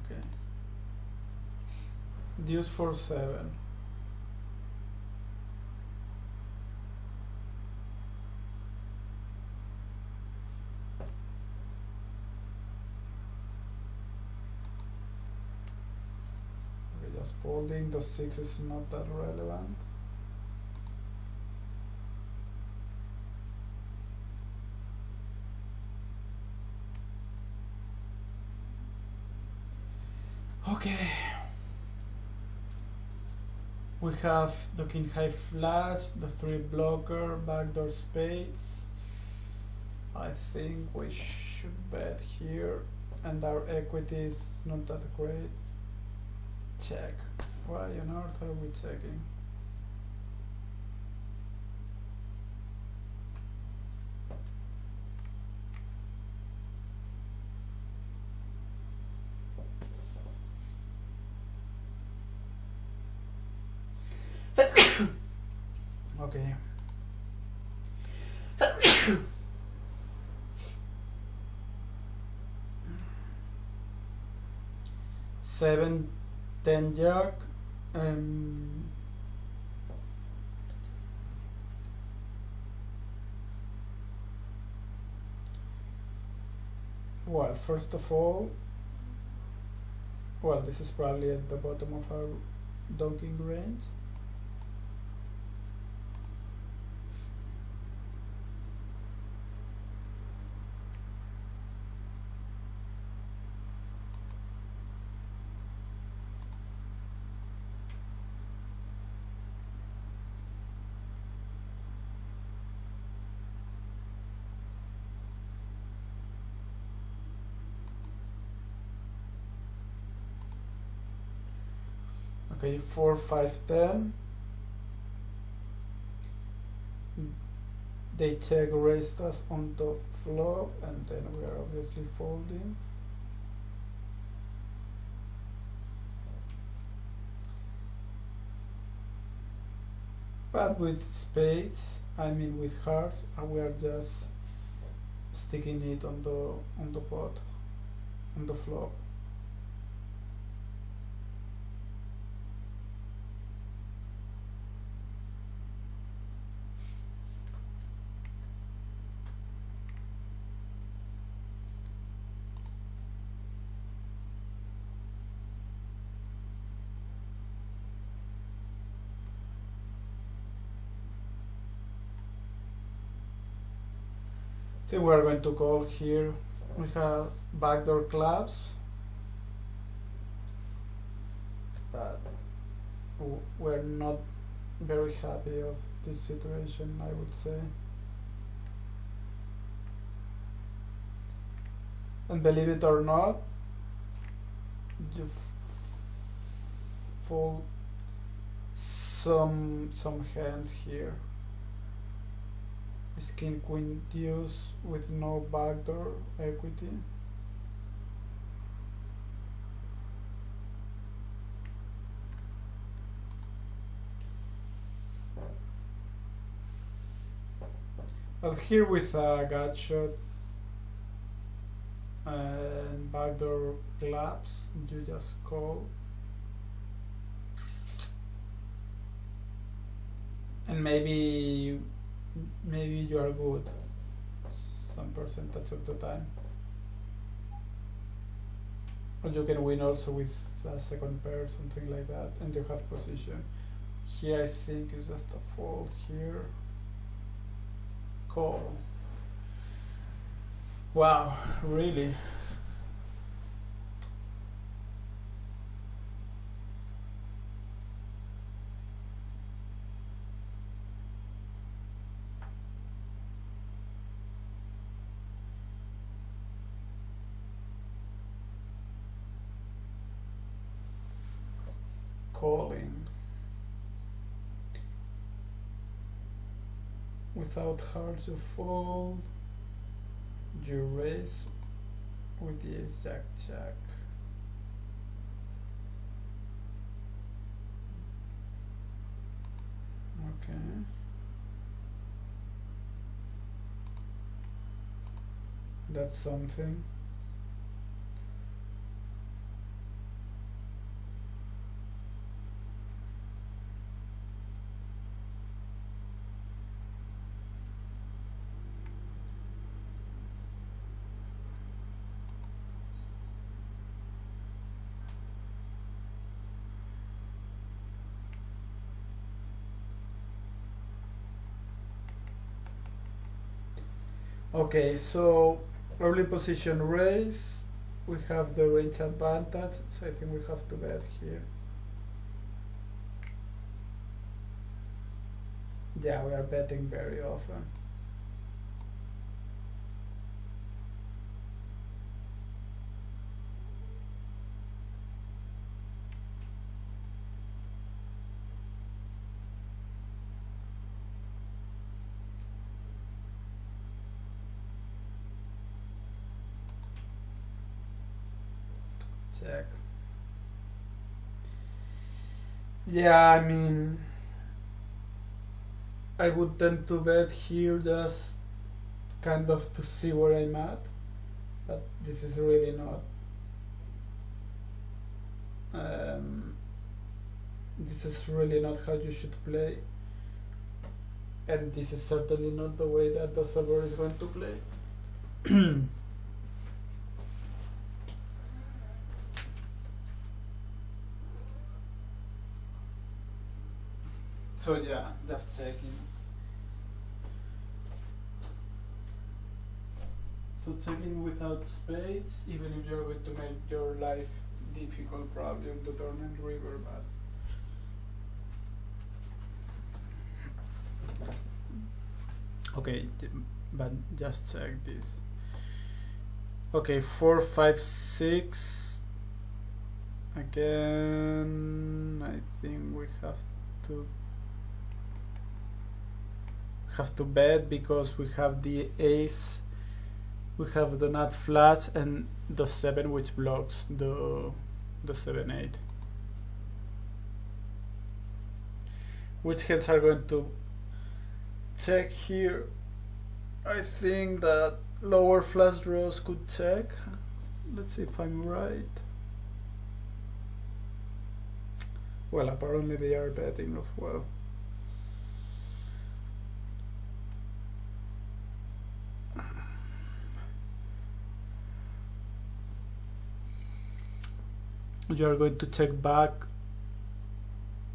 Okay. Deuce for 7. Okay, just folding. The 6 is not that relevant. Okay. We have the king high flush, the 3 blocker, backdoor spades. I think we should bet here, and our equity is not that great. Check. Why on earth are we checking? Okay. Seven, 10 jack. Well, first of all, well, this is probably at the bottom of our donking range. Okay, 4, 5, 10. They check raised us on the flop, and then we are obviously folding. But with spades, I mean with hearts, we are just sticking it on the pot, on the flop. So we're going to call here. We have backdoor clubs, but we're not very happy of this situation, I would say. And believe it or not, you fold some hands here. Is king queen deuce with no backdoor equity. But here with a gut shot and backdoor collapse, you just call. And maybe you are good some percentage of the time. Or you can win also with a second pair, something like that, and you have position. Here I think is just a fold here. Call. Wow, really? Calling. Without hearts you fold, you raise with the jack jack. Okay. That's something. Okay, so early position raise, we have the range advantage, so I think we have to bet here. Yeah, we are betting very often. Check. Yeah, I mean, I would tend to bet here just kind of to see where I'm at, but this is really not. This is really not how you should play, and this is certainly not the way that the solver is going to play. So yeah, just checking. So checking without spades, even if you're going to make your life difficult probably on the turn and river, but okay, but just check this. Okay, 4, 5, 6. Again, I think we have to bet because we have the ace, we have the nut flush and the 7 which blocks the 7-8. Which hands are going to check here? I think that lower flush draws could check. Let's see if I'm right. Well, apparently they are betting as well. You are going to check back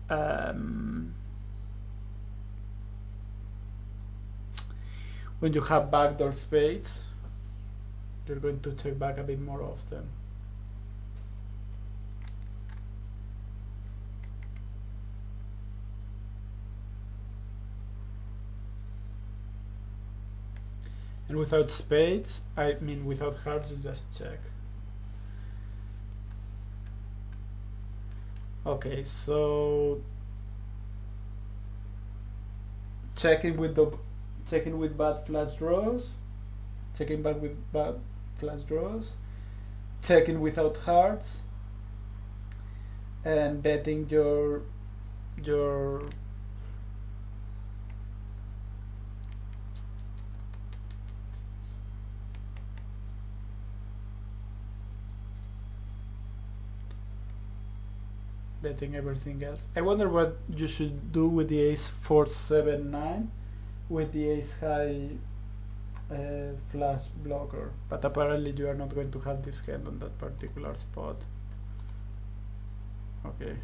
when you have backdoor spades. You're going to check back a bit more often. And without spades, I mean without hearts, you just check. Okay, so checking with bad flush draws, checking back with bad flush draws, checking without hearts, and betting your betting everything else. I wonder what you should do with the ace 4-7-9 with the ace high flush blocker, but apparently you are not going to have this hand on that particular spot. Okay.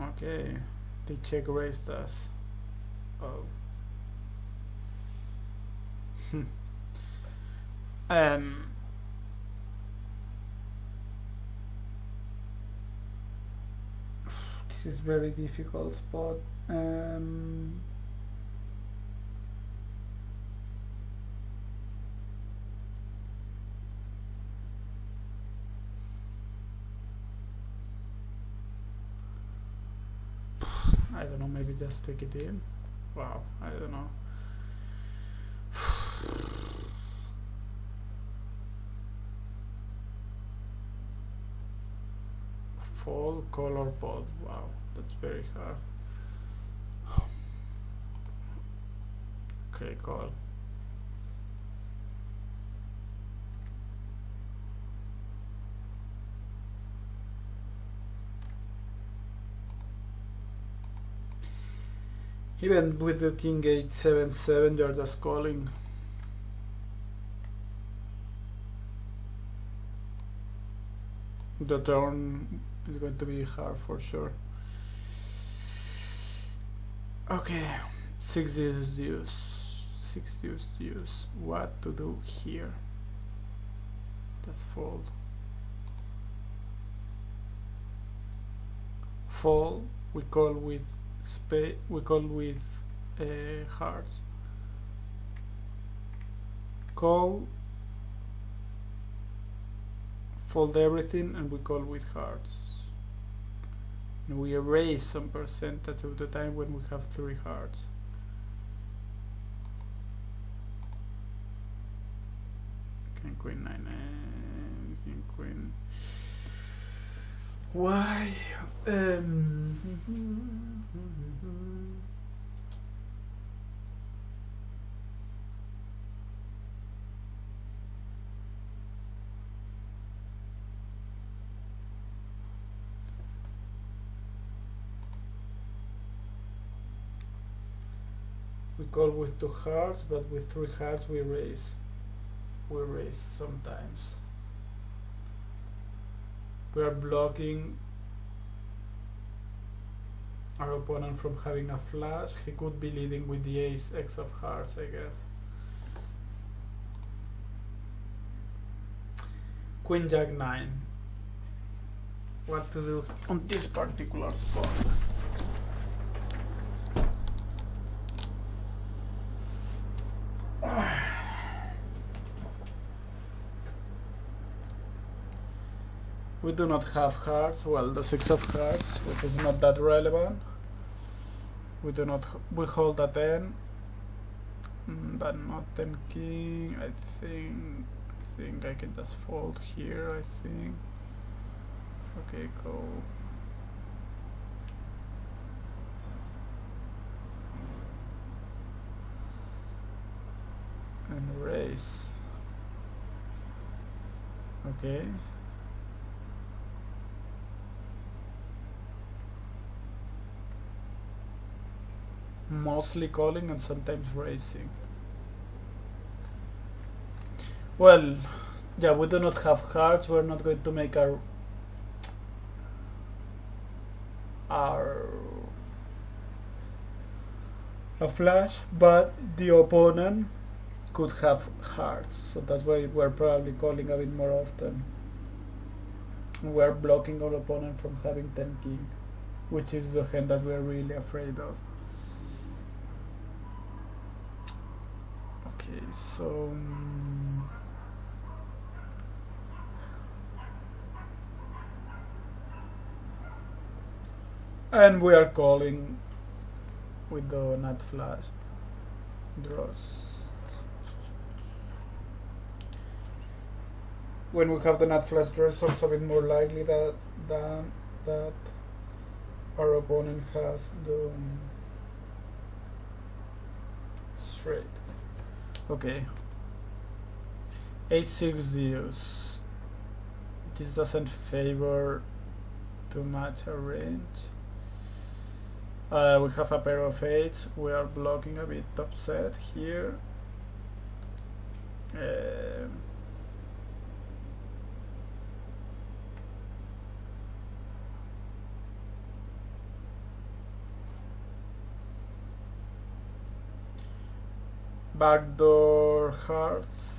Okay, they check raised us. Oh. This is very difficult spot. I don't know, maybe just take it in. Wow, I don't know. Fall, color pod. Wow, that's very hard. Okay, call. Even with the king 8-7-7, you're just calling. The turn is going to be hard for sure. Okay, 6 deuce. 6 deuce. What to do here? Just fold. Fold. We call with spade. We call with hearts. Call. Fold everything, and we call with hearts. And we erase some percentage of the time when we have 3 hearts. King queen 9, king queen. Why? We call with 2 hearts, but with 3 hearts we raise sometimes. We are blocking our opponent from having a flush. He could be leading with the ace X of hearts, I guess. Queen Jack 9. What to do on this particular spot? We do not have hearts. Well, the 6 of hearts, which is not that relevant. We do not. We hold a 10, but not 10 king. I think I can just fold here. I think. Okay, go. And raise. Okay. Mostly calling and sometimes raising. Well, yeah, we do not have hearts. We're not going to make our a flush, but the opponent could have hearts, so that's why we're probably calling a bit more often. We're blocking our opponent from having 10 king, which is the hand that we're really afraid of. Okay, so and we are calling with the nut flush draws. When we have the nut flush draw, it's also a bit more likely that our opponent has the straight. Okay. H6 deuce. This doesn't favor too much our range. We have a pair of eights. We are blocking a bit upset here. Backdoor hearts.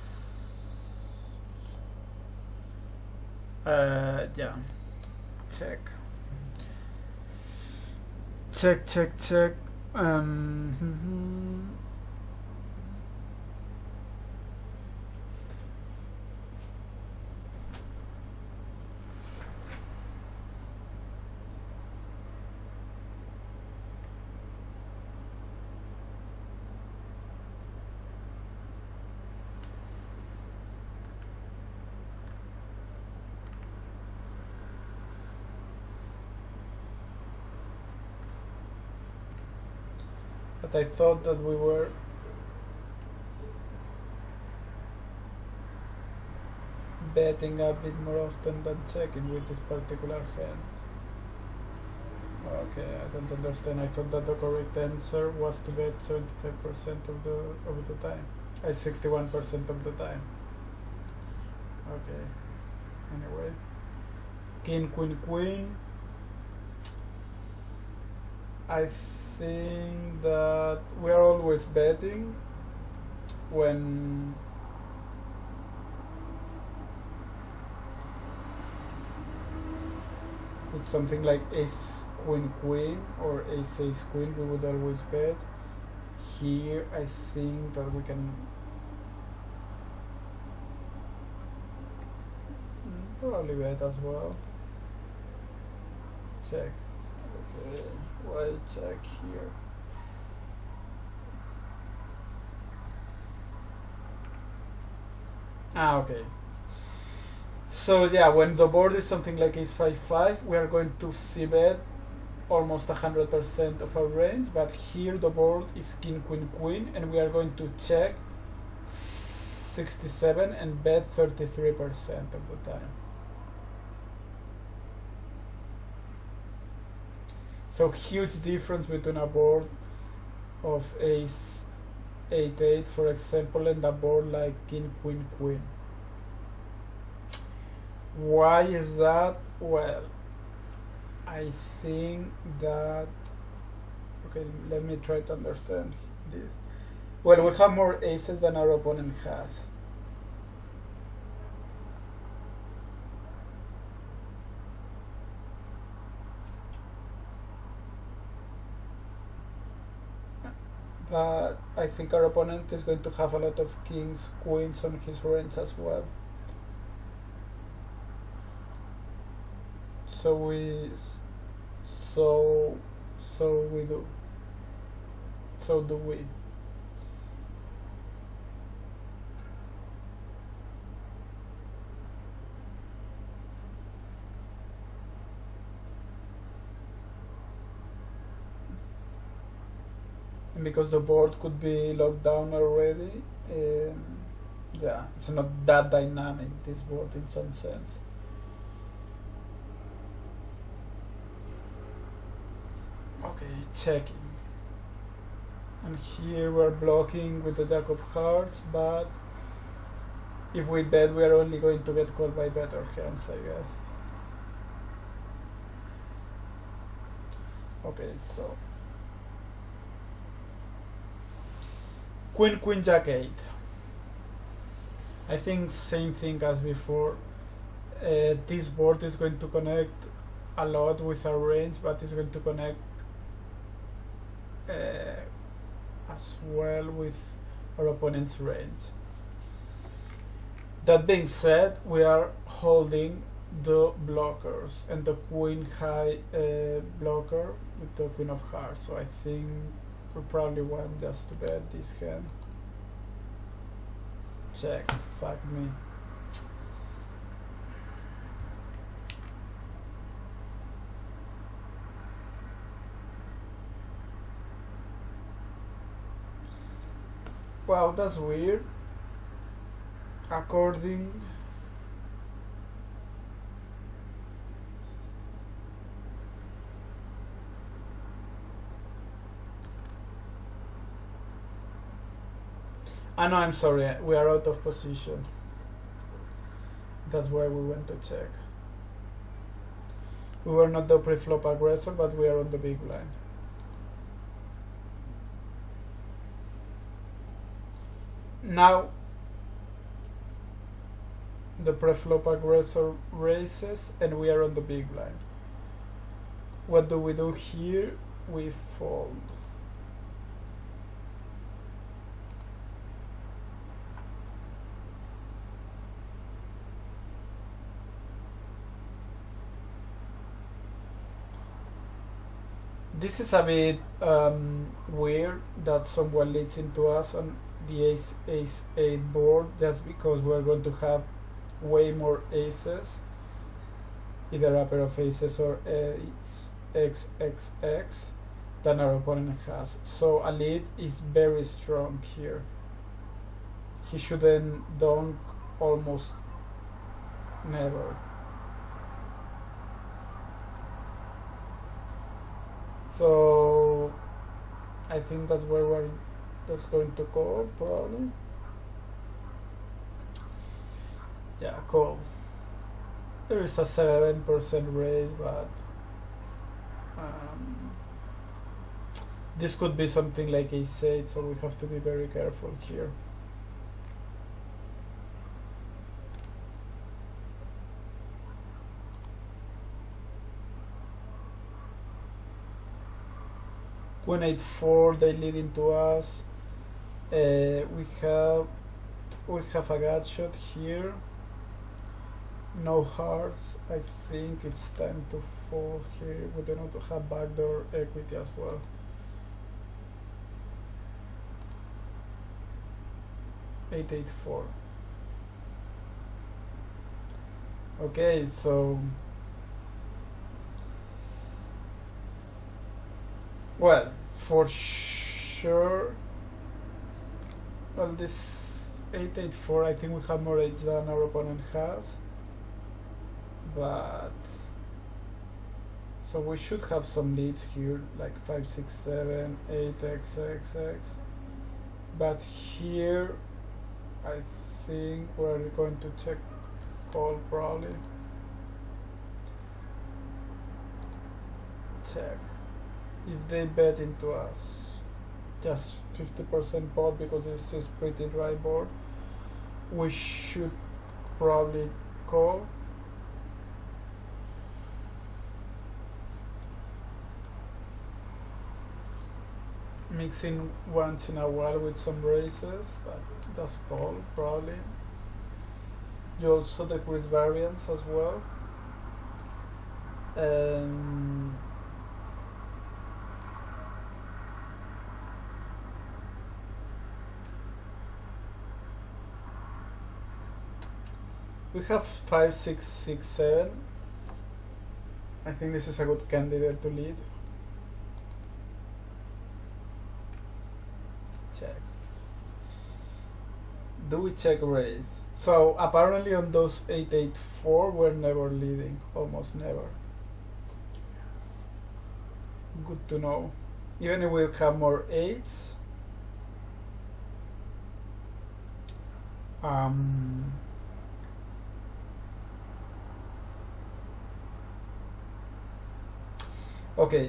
Yeah. Check. Check. But I thought that we were betting a bit more often than checking with this particular hand. Okay, I don't understand. I thought that the correct answer was to bet 75% of the time. 61% of the time. Okay. Anyway. King, queen. I think that we are always betting when with something like ace queen or ace queen, we would always bet. Here I think that we can probably bet as well. Check. Okay, why check here? Okay. So yeah, when the board is something like ace 5-5, we are going to see bet almost 100% of our range, but here the board is king queen, and we are going to check 67 and bet 33% of the time. So huge difference between a board of ace 8-8, for example, and a board like king queen. Why is that? Well, I think that, okay, let me try to understand this. Well, we have more aces than our opponent has. But I think our opponent is going to have a lot of kings, queens on his range as well. So we do. So do we. And because the board could be locked down already, yeah, it's not that dynamic, this board, in some sense. Okay, checking. And here we're blocking with the jack of hearts, but if we bet, we are only going to get called by better hands, I guess. Okay, so queen, jack 8. I think same thing as before. This board is going to connect a lot with our range, but it's going to connect as well with our opponent's range. That being said, we are holding the blockers and the queen high blocker with the queen of hearts, so I think we probably want just to bet this hand. Check, fuck me. Wow, that's weird. According no, I'm sorry, we are out of position. That's why we went to check. We were not the pre-flop aggressor, but we are on the big blind. Now the pre-flop aggressor raises and we are on the big blind. What do we do here? We fold. This is a bit weird that someone leads into us on the ace-8 board just because we're going to have way more aces, either a pair of aces or ace XXX, than our opponent has. So a lead is very strong here. He shouldn't dunk almost never. So I think that's where we're just going to call, probably. Yeah, call. There is a 7% raise, but this could be something like ace-8, so we have to be very careful here. Queen 8-4, they lead into us. We have a gut shot here. No hearts. I think it's time to fold here. We do not have backdoor equity as well. Eight, 8-4. Okay, so well, for sure. Well, this 8-8-4, I think we have more edge than our opponent has. But so we should have some leads here, like 5, 6, 7, 8x. But here, I think we're going to check call probably. Check. If they bet into us, just 50% pot because this is pretty dry board, we should probably call. Mixing once in a while with some raises, but that's call probably. You also decrease variance as well. We have 5, 6, 6, 7. I think this is a good candidate to lead. Check. Do we check raise? So apparently on those 8-8-4 we're never leading, almost never. Good to know. Even if we have more 8s. Okay,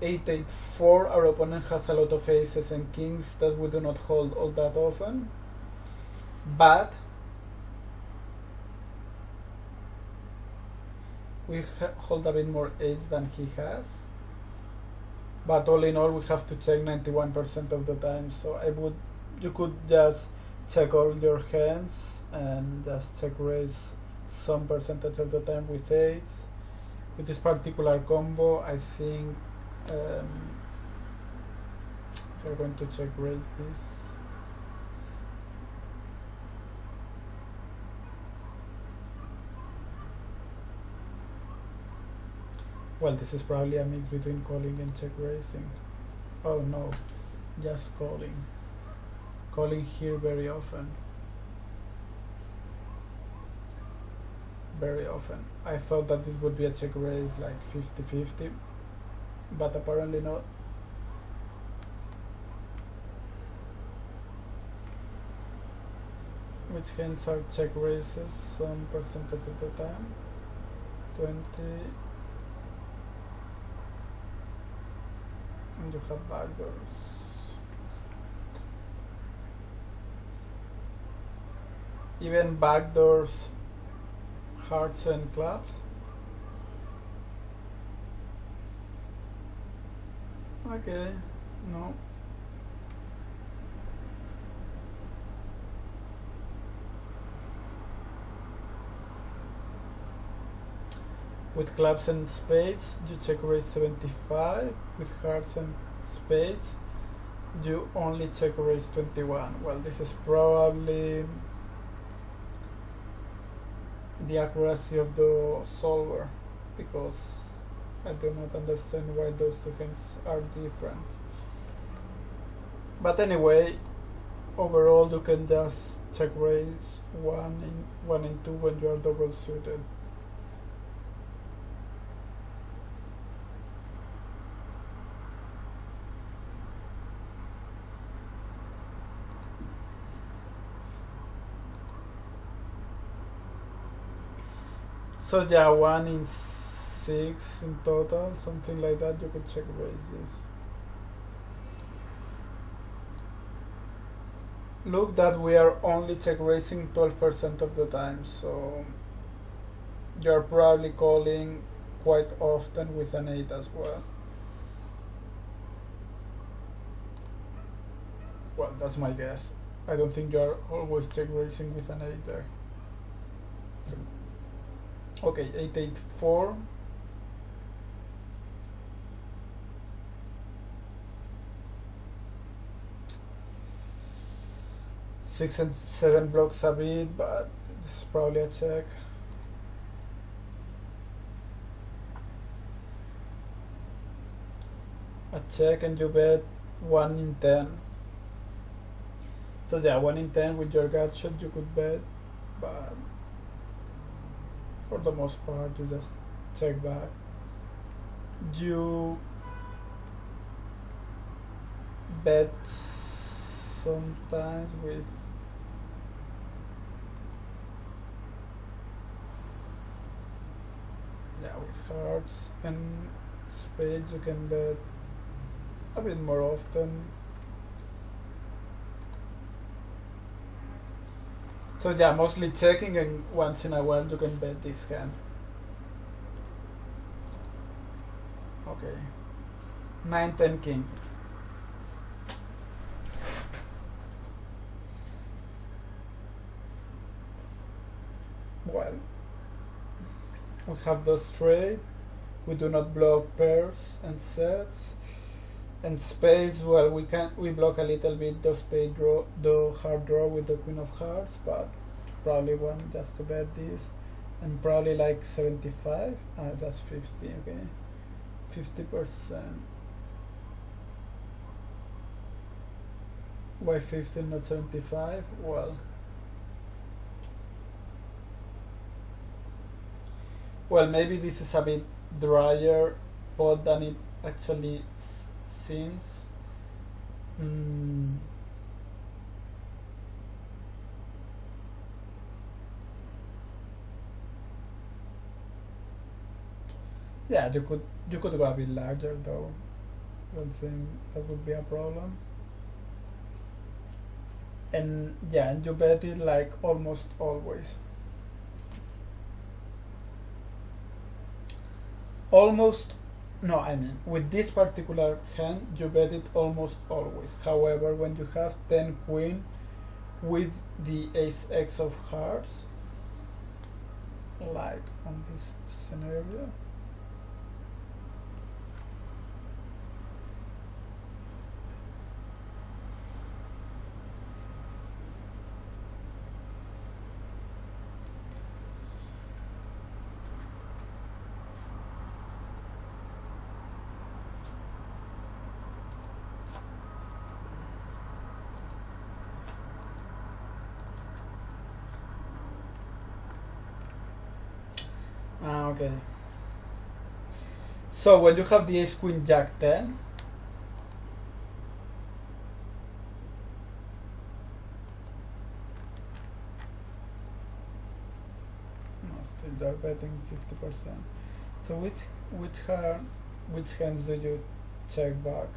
8-8-4, our opponent has a lot of aces and kings that we do not hold all that often. But we hold a bit more eights than he has. But all in all, we have to check 91% of the time. So you could just check all your hands and just check raise some percentage of the time with eights. With this particular combo, I think we're going to check raise this. Well, this is probably a mix between calling and check raising. Oh no, just calling. calling here very often. Very often. I thought that this would be a check raise like 50-50, but apparently not. Which hands are check raises some percentage of the time? 20. And you have backdoors. Even backdoors, hearts and clubs. Okay, no. With clubs and spades, you check raise 75. With hearts and spades, you only check raise 21. Well, this is probably the accuracy of the solver, because I do not understand why those two hands are different. But anyway, overall you can just check raise 1 and 2 when you are double suited. So yeah, 1 in 6 in total, something like that. You could check raises. Look that we are only check raising 12% of the time, so you're probably calling quite often with an 8 as well. Well, that's my guess. I don't think you're always check raising with an 8 there. Okay, 8-8-4. Six and 7 blocks a bit, but this is probably a check. A check, and you bet 1 in 10. So yeah, 1 in 10 with your gut shot you could bet, but for the most part you just check back. You bet sometimes with hearts and spades. You can bet a bit more often. So yeah, mostly checking, and once in a while you can bet this hand. Okay, 9-10 king. Well, we have the straight. We do not block pairs and sets. And spades, well, we block a little bit the spade draw, the hard draw with the queen of hearts, but probably want just to bet this, and probably like 75. That's 50. Okay, 50%. Why 50, not 75? Well, maybe this is a bit drier pot than it actually seems. Yeah, you could go a bit larger though. I don't think that would be a problem. And yeah, and you bet it like almost always. No, I mean, with this particular hand, you bet it almost always. However, when you have 10 queen with the ace x of hearts, like on this scenario, Okay. So when you have the ace queen jack 10, no, still you're betting 50%. So which hands do you check back?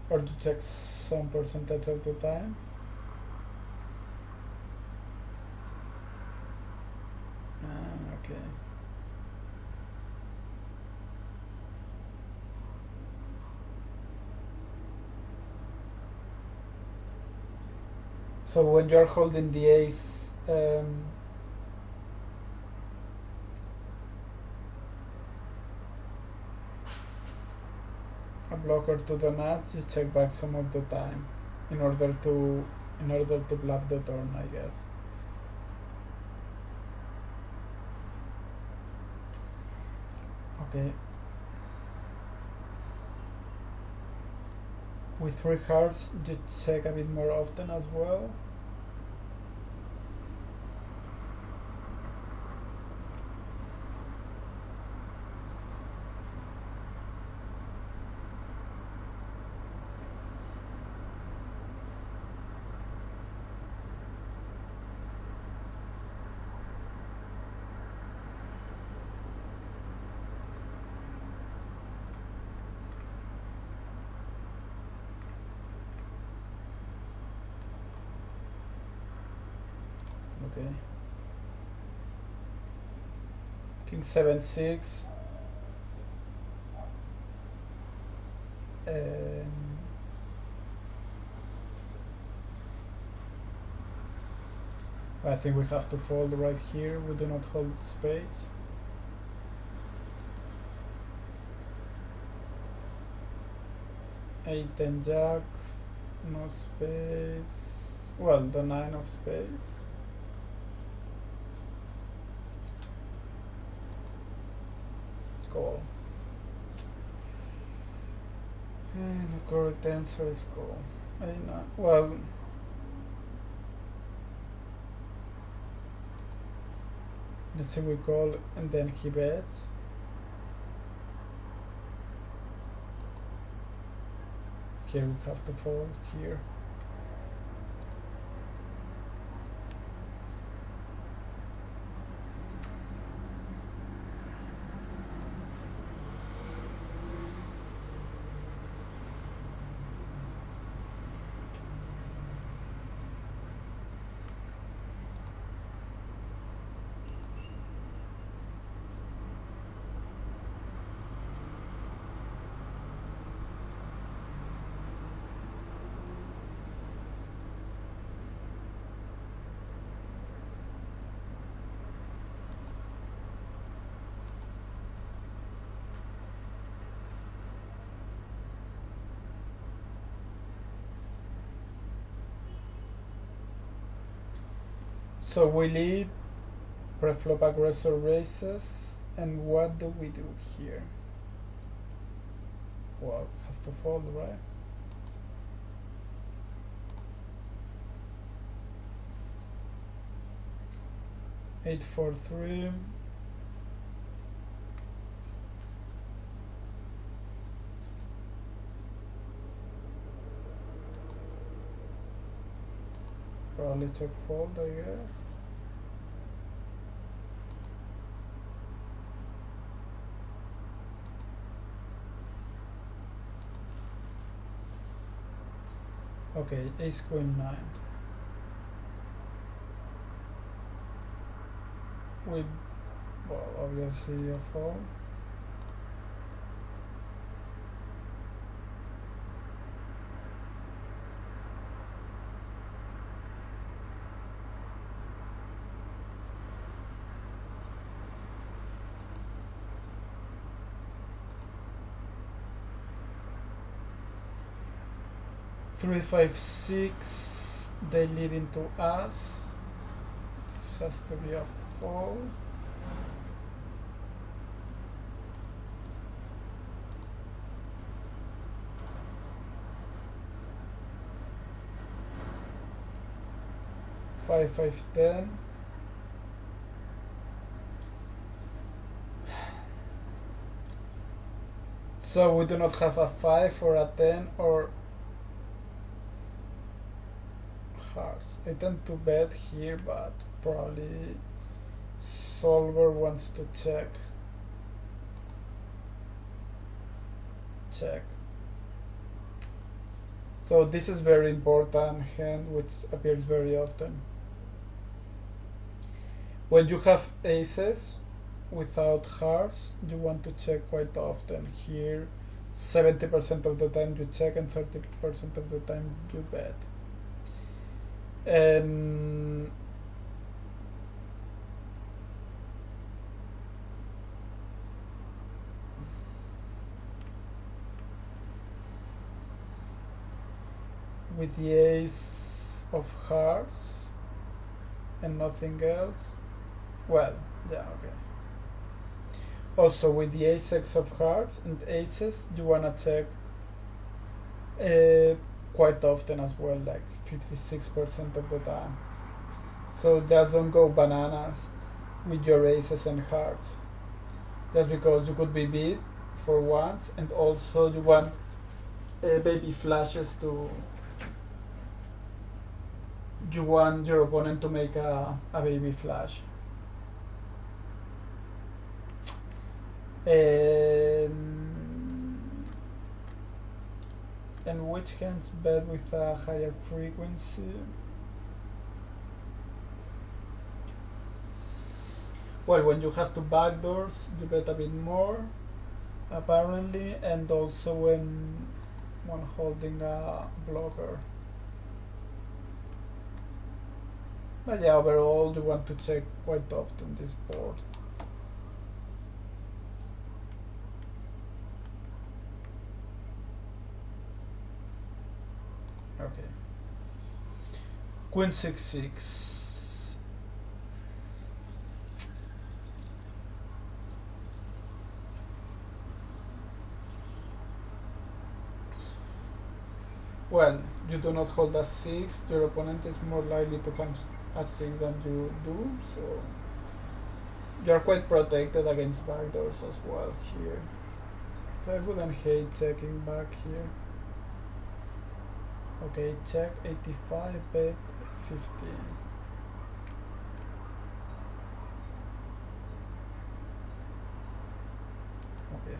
Or do you check some percentage of the time? Okay. So when you're holding the ace, a blocker to the nuts, you check back some of the time in order to bluff the turn, I guess. Okay. With 3 hearts, you check a bit more often as well. Okay. King 7-6. I think we have to fold right here. We do not hold spades. Eight and jack, no spades. Well, the 9 of spades. Call. And the correct answer is call. Well, let's say we call and then he bets. Here we have to fold here. So we lead, preflop aggressor raises, and what do we do here? Well, we have to fold, right? Eight, 4, 3. Probably check fold, I guess. Okay, ace queen 9. With, well, obviously a fold. Three, 5, 6. They lead into us. This has to be a fold. Five, 5, 10. So we do not have a 5 or a 10 or hearts. I tend to bet here, but probably solver wants to check. Check. So this is very important hand which appears very often. When you have aces without hearts, you want to check quite often. Here 70% of the time you check and 30% of the time you bet. With the ace of hearts and nothing else, well, yeah, okay. Also with the ace of hearts and aces, you wanna check quite often as well, like 56% of the time. So just don't go bananas with your aces and hearts, just because you could be beat for once, and also you want baby flashes to. You want your opponent to make a baby flash. And which hands bet with a higher frequency? Well, when you have two backdoors, you bet a bit more, apparently, and also when holding a blocker. But yeah, overall, you want to check quite often this board. Okay. Queen 6-6. Well, you do not hold a 6, your opponent is more likely to have a 6 than you do, so you are quite protected against backdoors as well here. So I wouldn't hate checking back here. Okay, check 85, bet 15. Okay.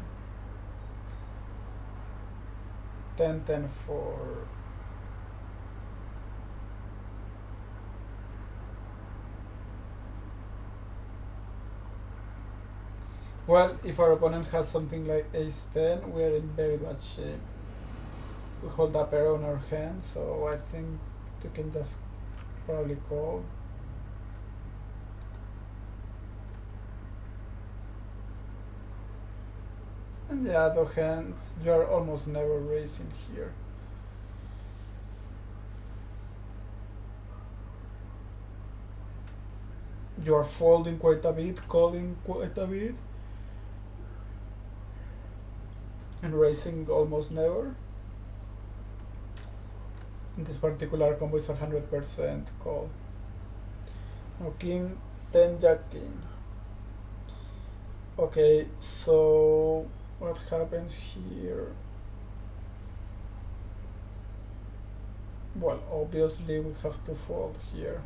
10-10 for well, if our opponent has something like ace-10, we are in very bad shape. We hold a pair on our hand, so I think you can just probably call. And the other hands, you are almost never raising here. You are folding quite a bit, calling quite a bit, and raising almost never. In this particular combo is 100% call. Now king, 10 jack king. Okay, so what happens here? Well, obviously we have to fold here.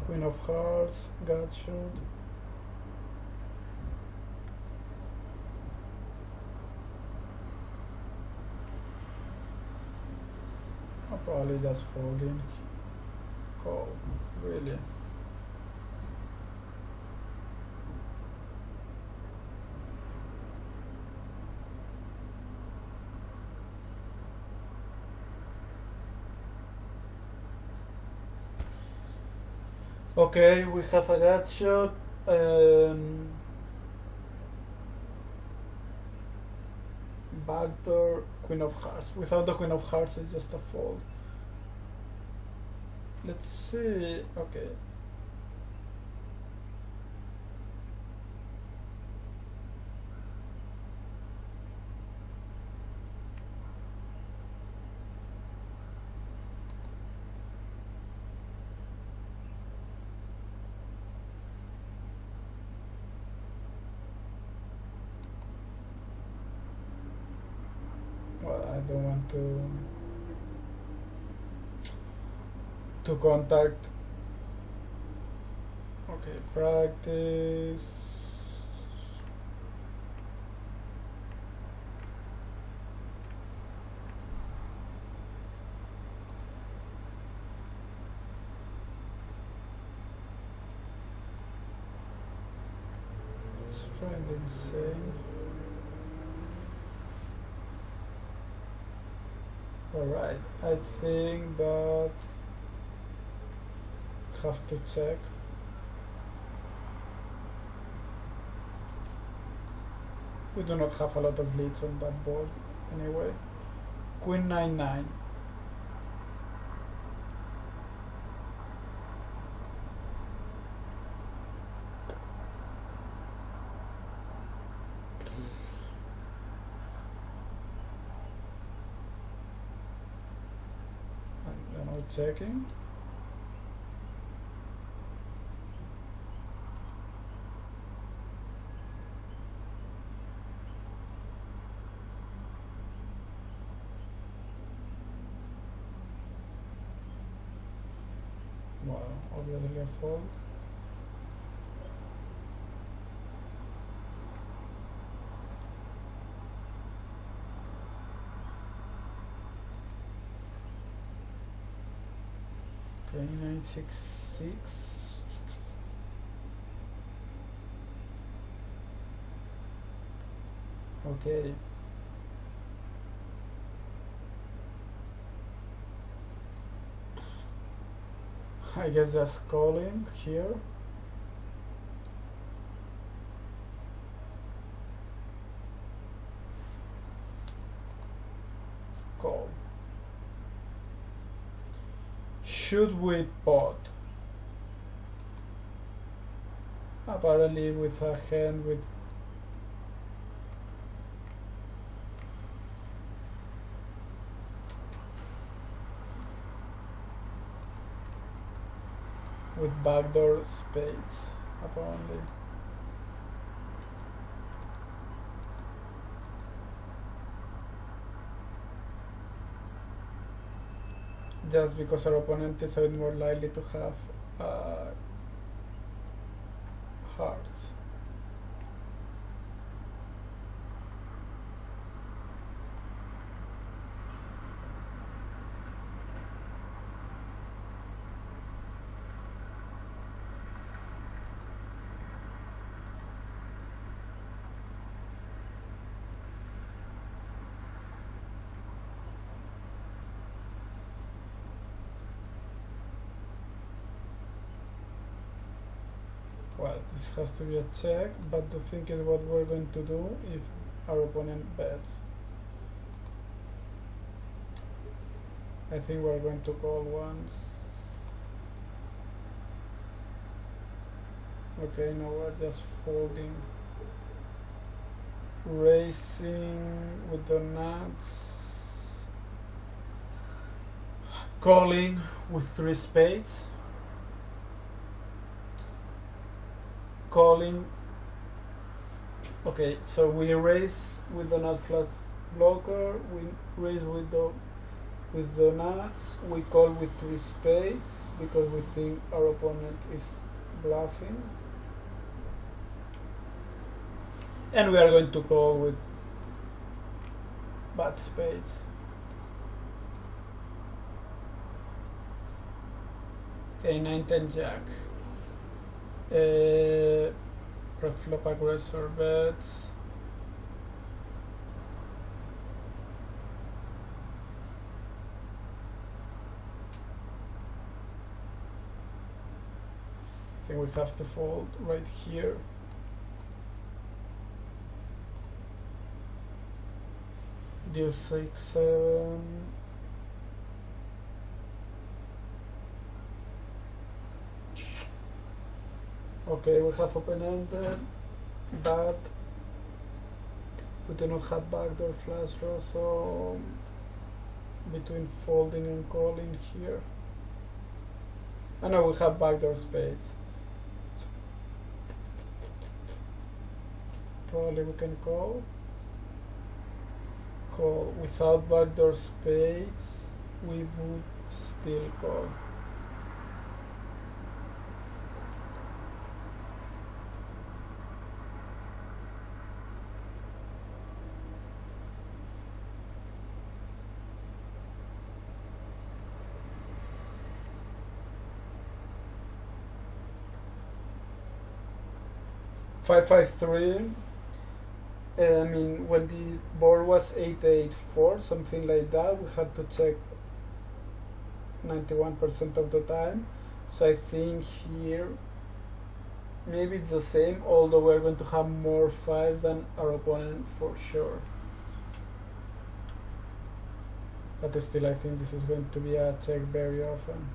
Queen of hearts, gut shot. I'm probably just folding. Call, really. Okay, we have a gut shot. backdoor, queen of hearts. Without the queen of hearts, it's just a fold. Let's see. Okay. Well, I don't want to contact. Okay, practice. It's trying insane. Alright, I think that have to check. We do not have a lot of leads on that board anyway. Queen 9-9. And now checking. Well, obviously a fold. Okay, 9-6-6. Okay. I guess just calling here. Call. Should we pot? Apparently with a hand with backdoor spades, apparently. Just because our opponent is a bit more likely to have hearts. Well, this has to be a check, but the thing is what we're going to do if our opponent bets. I think we're going to call once. Okay, now we're just folding. Racing with the nuts. Calling with 3 spades. Calling. Okay, so we raise with the nut flush blocker, we raise with the nuts, we call with 3 spades because we think our opponent is bluffing, and we are going to call with bad spades. Okay, 9-10 jack. Preflop aggressor bets. I think we have to fold right here. deuce 6 7. Okay, we have open-ended, but we do not have backdoor flush draw, so between folding and calling here. I know we have backdoor spades. So probably we can call. Call without backdoor spades, we would still call. Five five three. I mean, when the board was 8-8-4, something like that, we had to check 91% of the time. So I think here maybe it's the same, although we're going to have more fives than our opponent for sure. But still, I think this is going to be a check very often.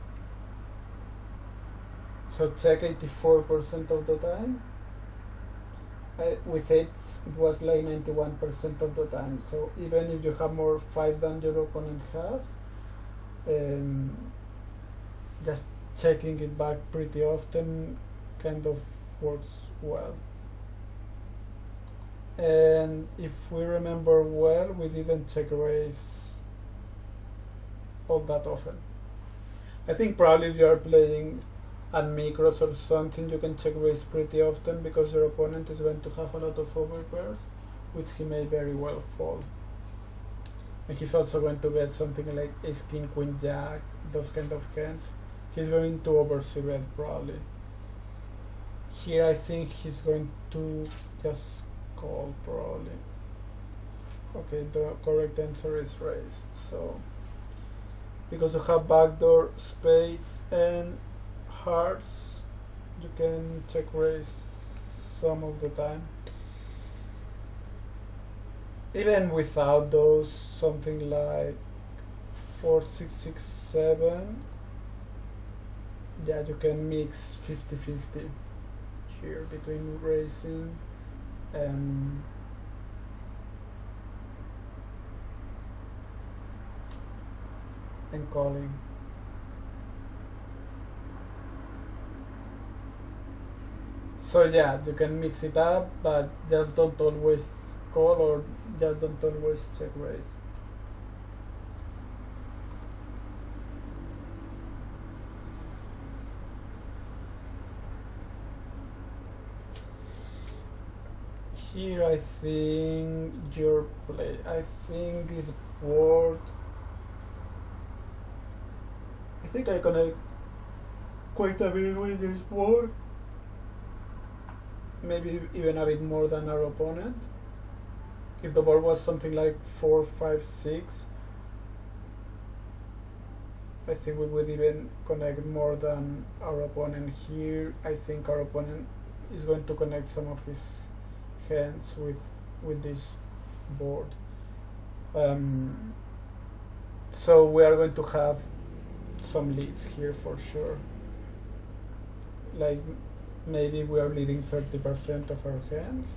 So check 84% of the time. With 8 it was like 91% of the time, so even if you have more 5s than your opponent has, just checking it back pretty often kind of works well. And if we remember well, we didn't check raise all that often. I think probably if you are playing at micros or something, you can check raise pretty often because your opponent is going to have a lot of overpairs, which he may very well fold. And he's also going to get something like ace king queen jack, those kind of hands. He's going to oversee bet probably. Here I think he's going to just call probably. Okay, the correct answer is raise. So because you have backdoor spades and hearts, you can check raise some of the time. Even without those, something like 4-6-6-7, yeah, you can mix 50-50 here between raising and calling. So yeah, you can mix it up, but just don't always call or just don't always check raise. Here I think your play. I think this board. I think I connect quite a bit with this board. Maybe even a bit more than our opponent. If the board was something like 4, 5, 6, I think we would even connect more than our opponent here. I think our opponent is going to connect some of his hands with this board. So we are going to have some leads here for sure. Like maybe we are leading 30% of our hands.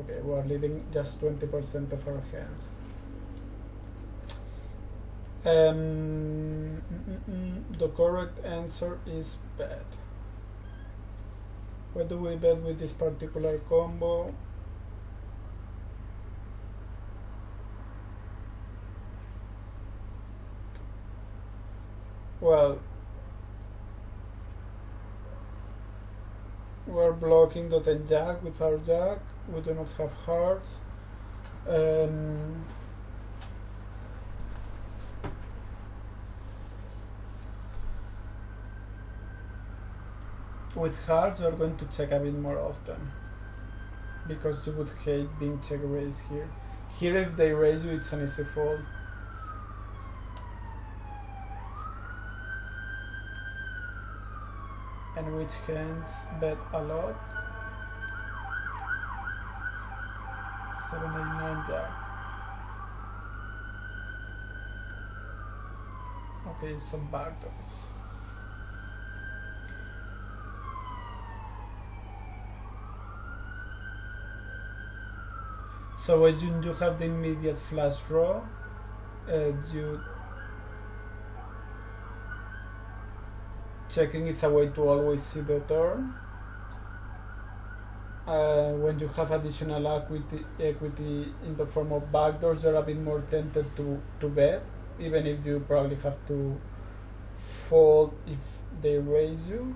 Okay, we are leading just 20% of our hands. The correct answer is bet. What do we bet with this particular combo? Well, we're blocking the 10 jack with our jack. We do not have hearts. With hearts, you're going to check a bit more often because you would hate being check raised here. Here, if they raise you, it's an easy fold. And which hands bet a lot? 7, 8, 9 jack. Okay, some backdoors. So when you have the immediate flash draw, you checking is a way to always see the turn. When you have additional equity in the form of backdoors, you're a bit more tempted to bet, even if you probably have to fold if they raise you.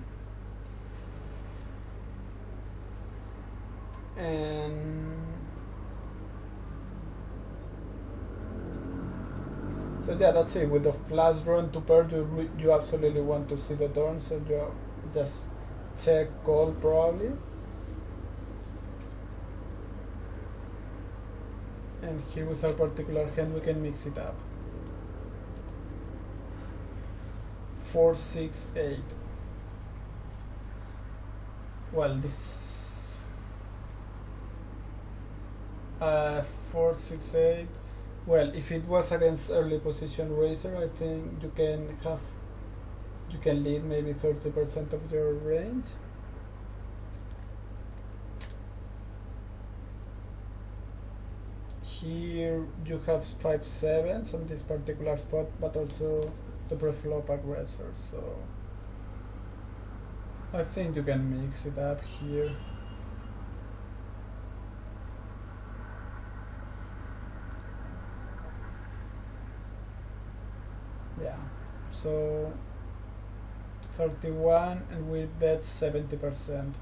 And so yeah, that's it. With the flash draw and 2 pair, you absolutely want to see the turn, so you just check call probably. And here with our particular hand we can mix it up. 4, 6, 8. Well, this 4, 6, 8. Well, if it was against early position raiser, I think you can lead maybe 30% of your range. Here you have 5 sevens on this particular spot, but also the pre-flop aggressor, so I think you can mix it up here. Yeah, so 31 and we bet 70%.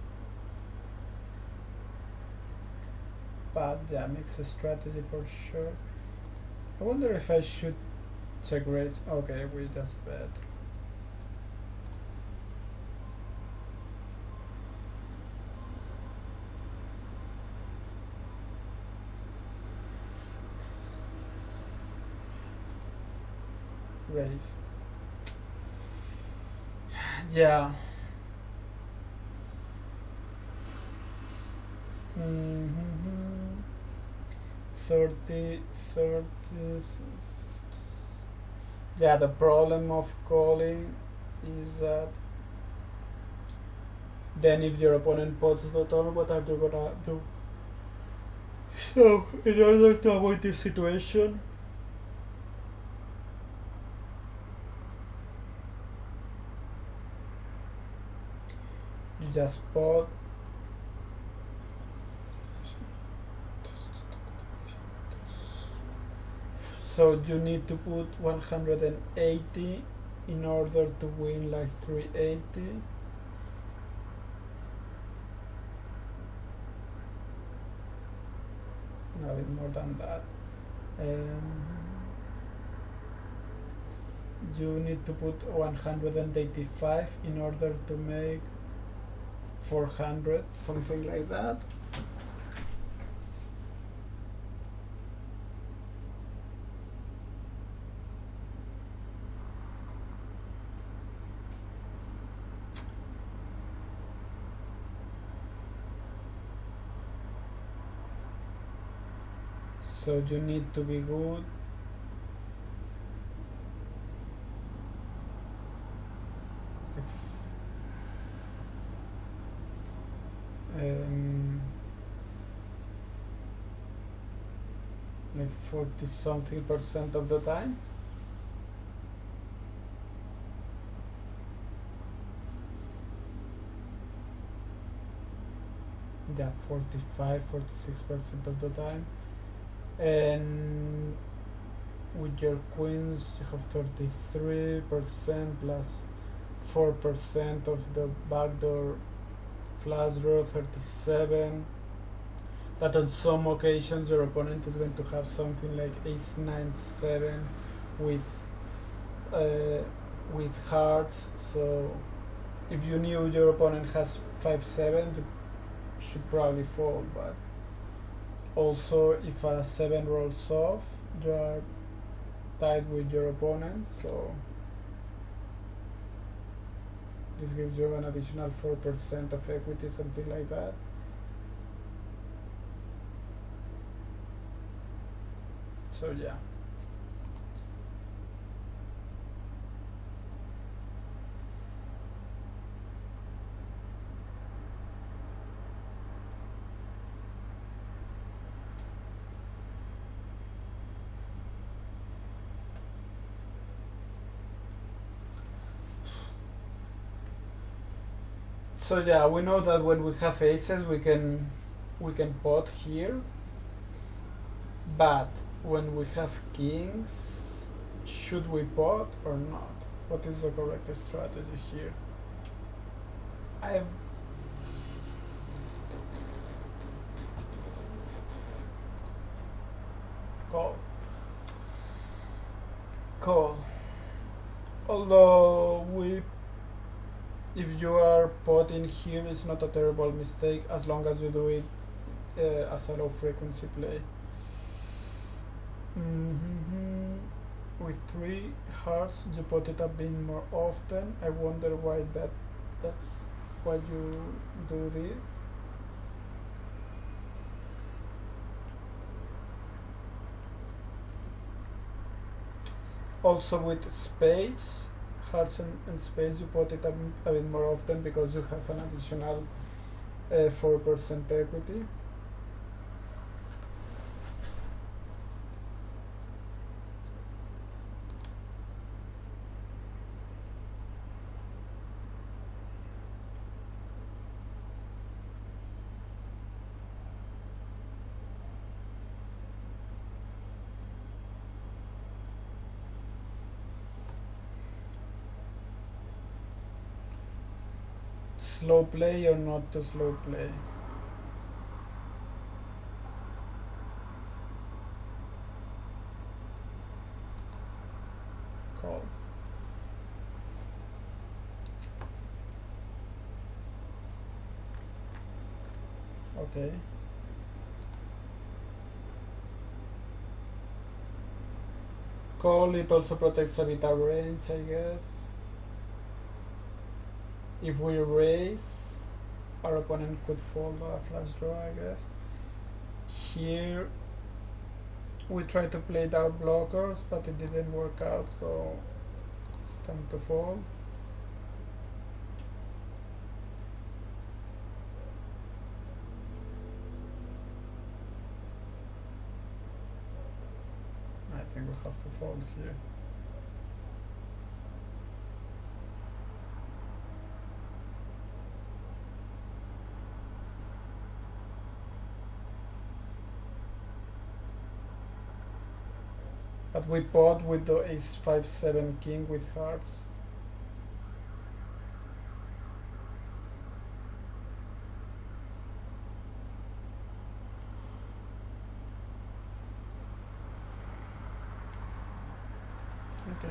But yeah, mix a strategy for sure. I wonder if I should check raise. Okay, we just bet. Raise. Yeah. 30. Yeah, the problem of calling is that then if your opponent pots the turn, what are you gonna do? So, in order to avoid this situation, you just pot. So you need to put 180 in order to win like 380. No, a bit more than that. You need to put 185 in order to make 400, something like that. So you need to be good. Like 40 something percent of the time. Yeah, 45-46% of the time. And with your queens you have 33% plus 4% of the backdoor flush draw, 37. But on some occasions your opponent is going to have something like ace 9 7 with hearts. So if you knew your opponent has 5 7, you should probably fold. But also if a 7 rolls off, you are tied with your opponent, so this gives you an additional 4% of equity, something like that. So yeah. So yeah, we know that when we have aces we can pot here, but when we have kings, should we pot or not? What is the correct strategy here? Call. Although if you are potting here, it's not a terrible mistake as long as you do it as a low frequency play. With 3 hearts, you pot it a bit more often. I wonder why that's why you do this. Also with spades, hearts and spades, you pot it a bit more often because you have an additional 4% equity. Slow play or not to slow play? Call. Okay. Call, it also protects a bit our range, I guess. If we raise, our opponent could fold a flush draw, I guess. Here, we tried to play dark blockers, but it didn't work out, so it's time to fold. I think we have to fold here. But we pot with the ace 5-7 king with hearts. Okay.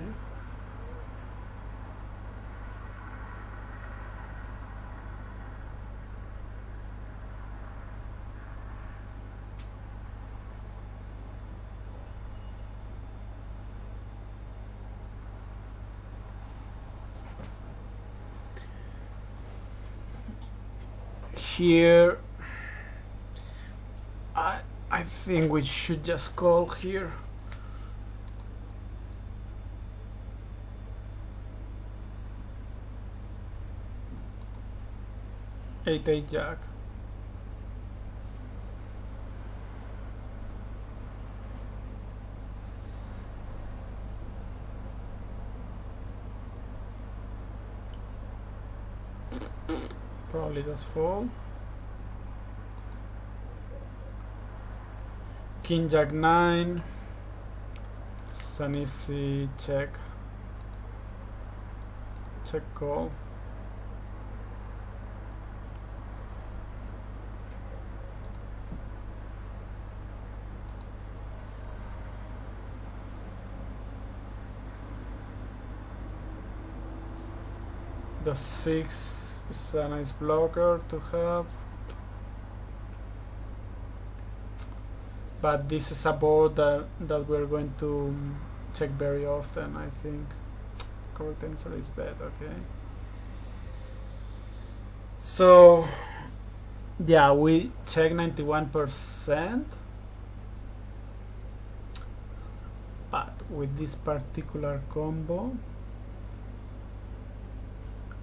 Here, I think we should just call here. Eight jack. Probably just fold. King jack 9. It's an easy check. Check call. The 6 is a nice blocker to have. But this is a board that we're going to check very often, I think. Correct answer is bet, okay. So, yeah, we check 91%. But with this particular combo,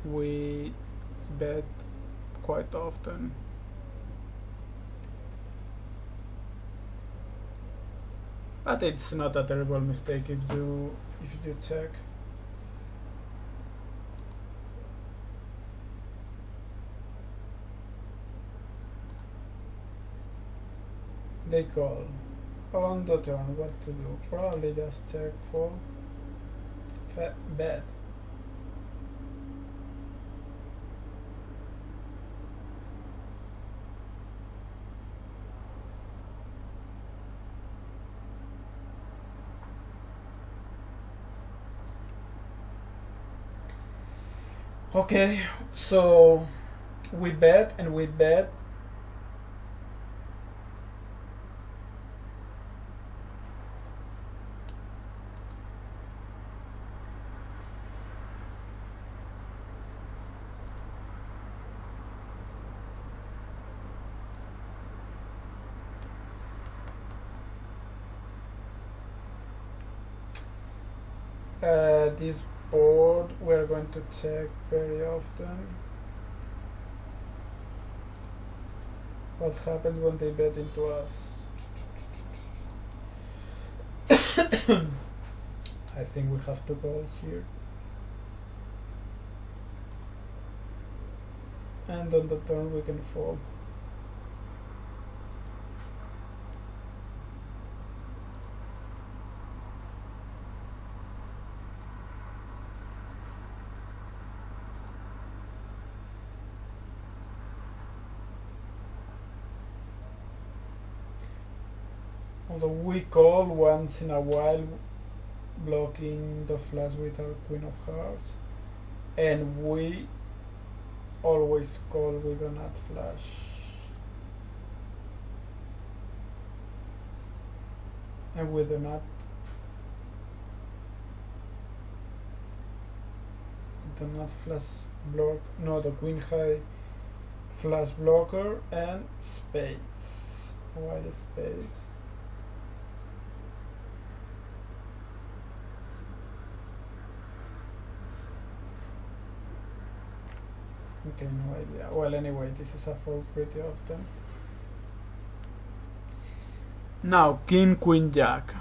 we bet quite often. But it's not a terrible mistake if you check. They call. On the turn, what to do? Probably just check for bet. Okay, so we bet and we bet. This board we're going to check very often. What happens when they bet into us? I think we have to go here. And on the turn we can fold. Although we call once in a while, blocking the flush with our Queen of Hearts, and we always call with a nut flush. And with a nut, the nut flush block, no, the Queen High flush blocker, and spades. Why spades? Okay, no idea. Well, anyway, this is a fold pretty often. Now, King, Queen, Jack.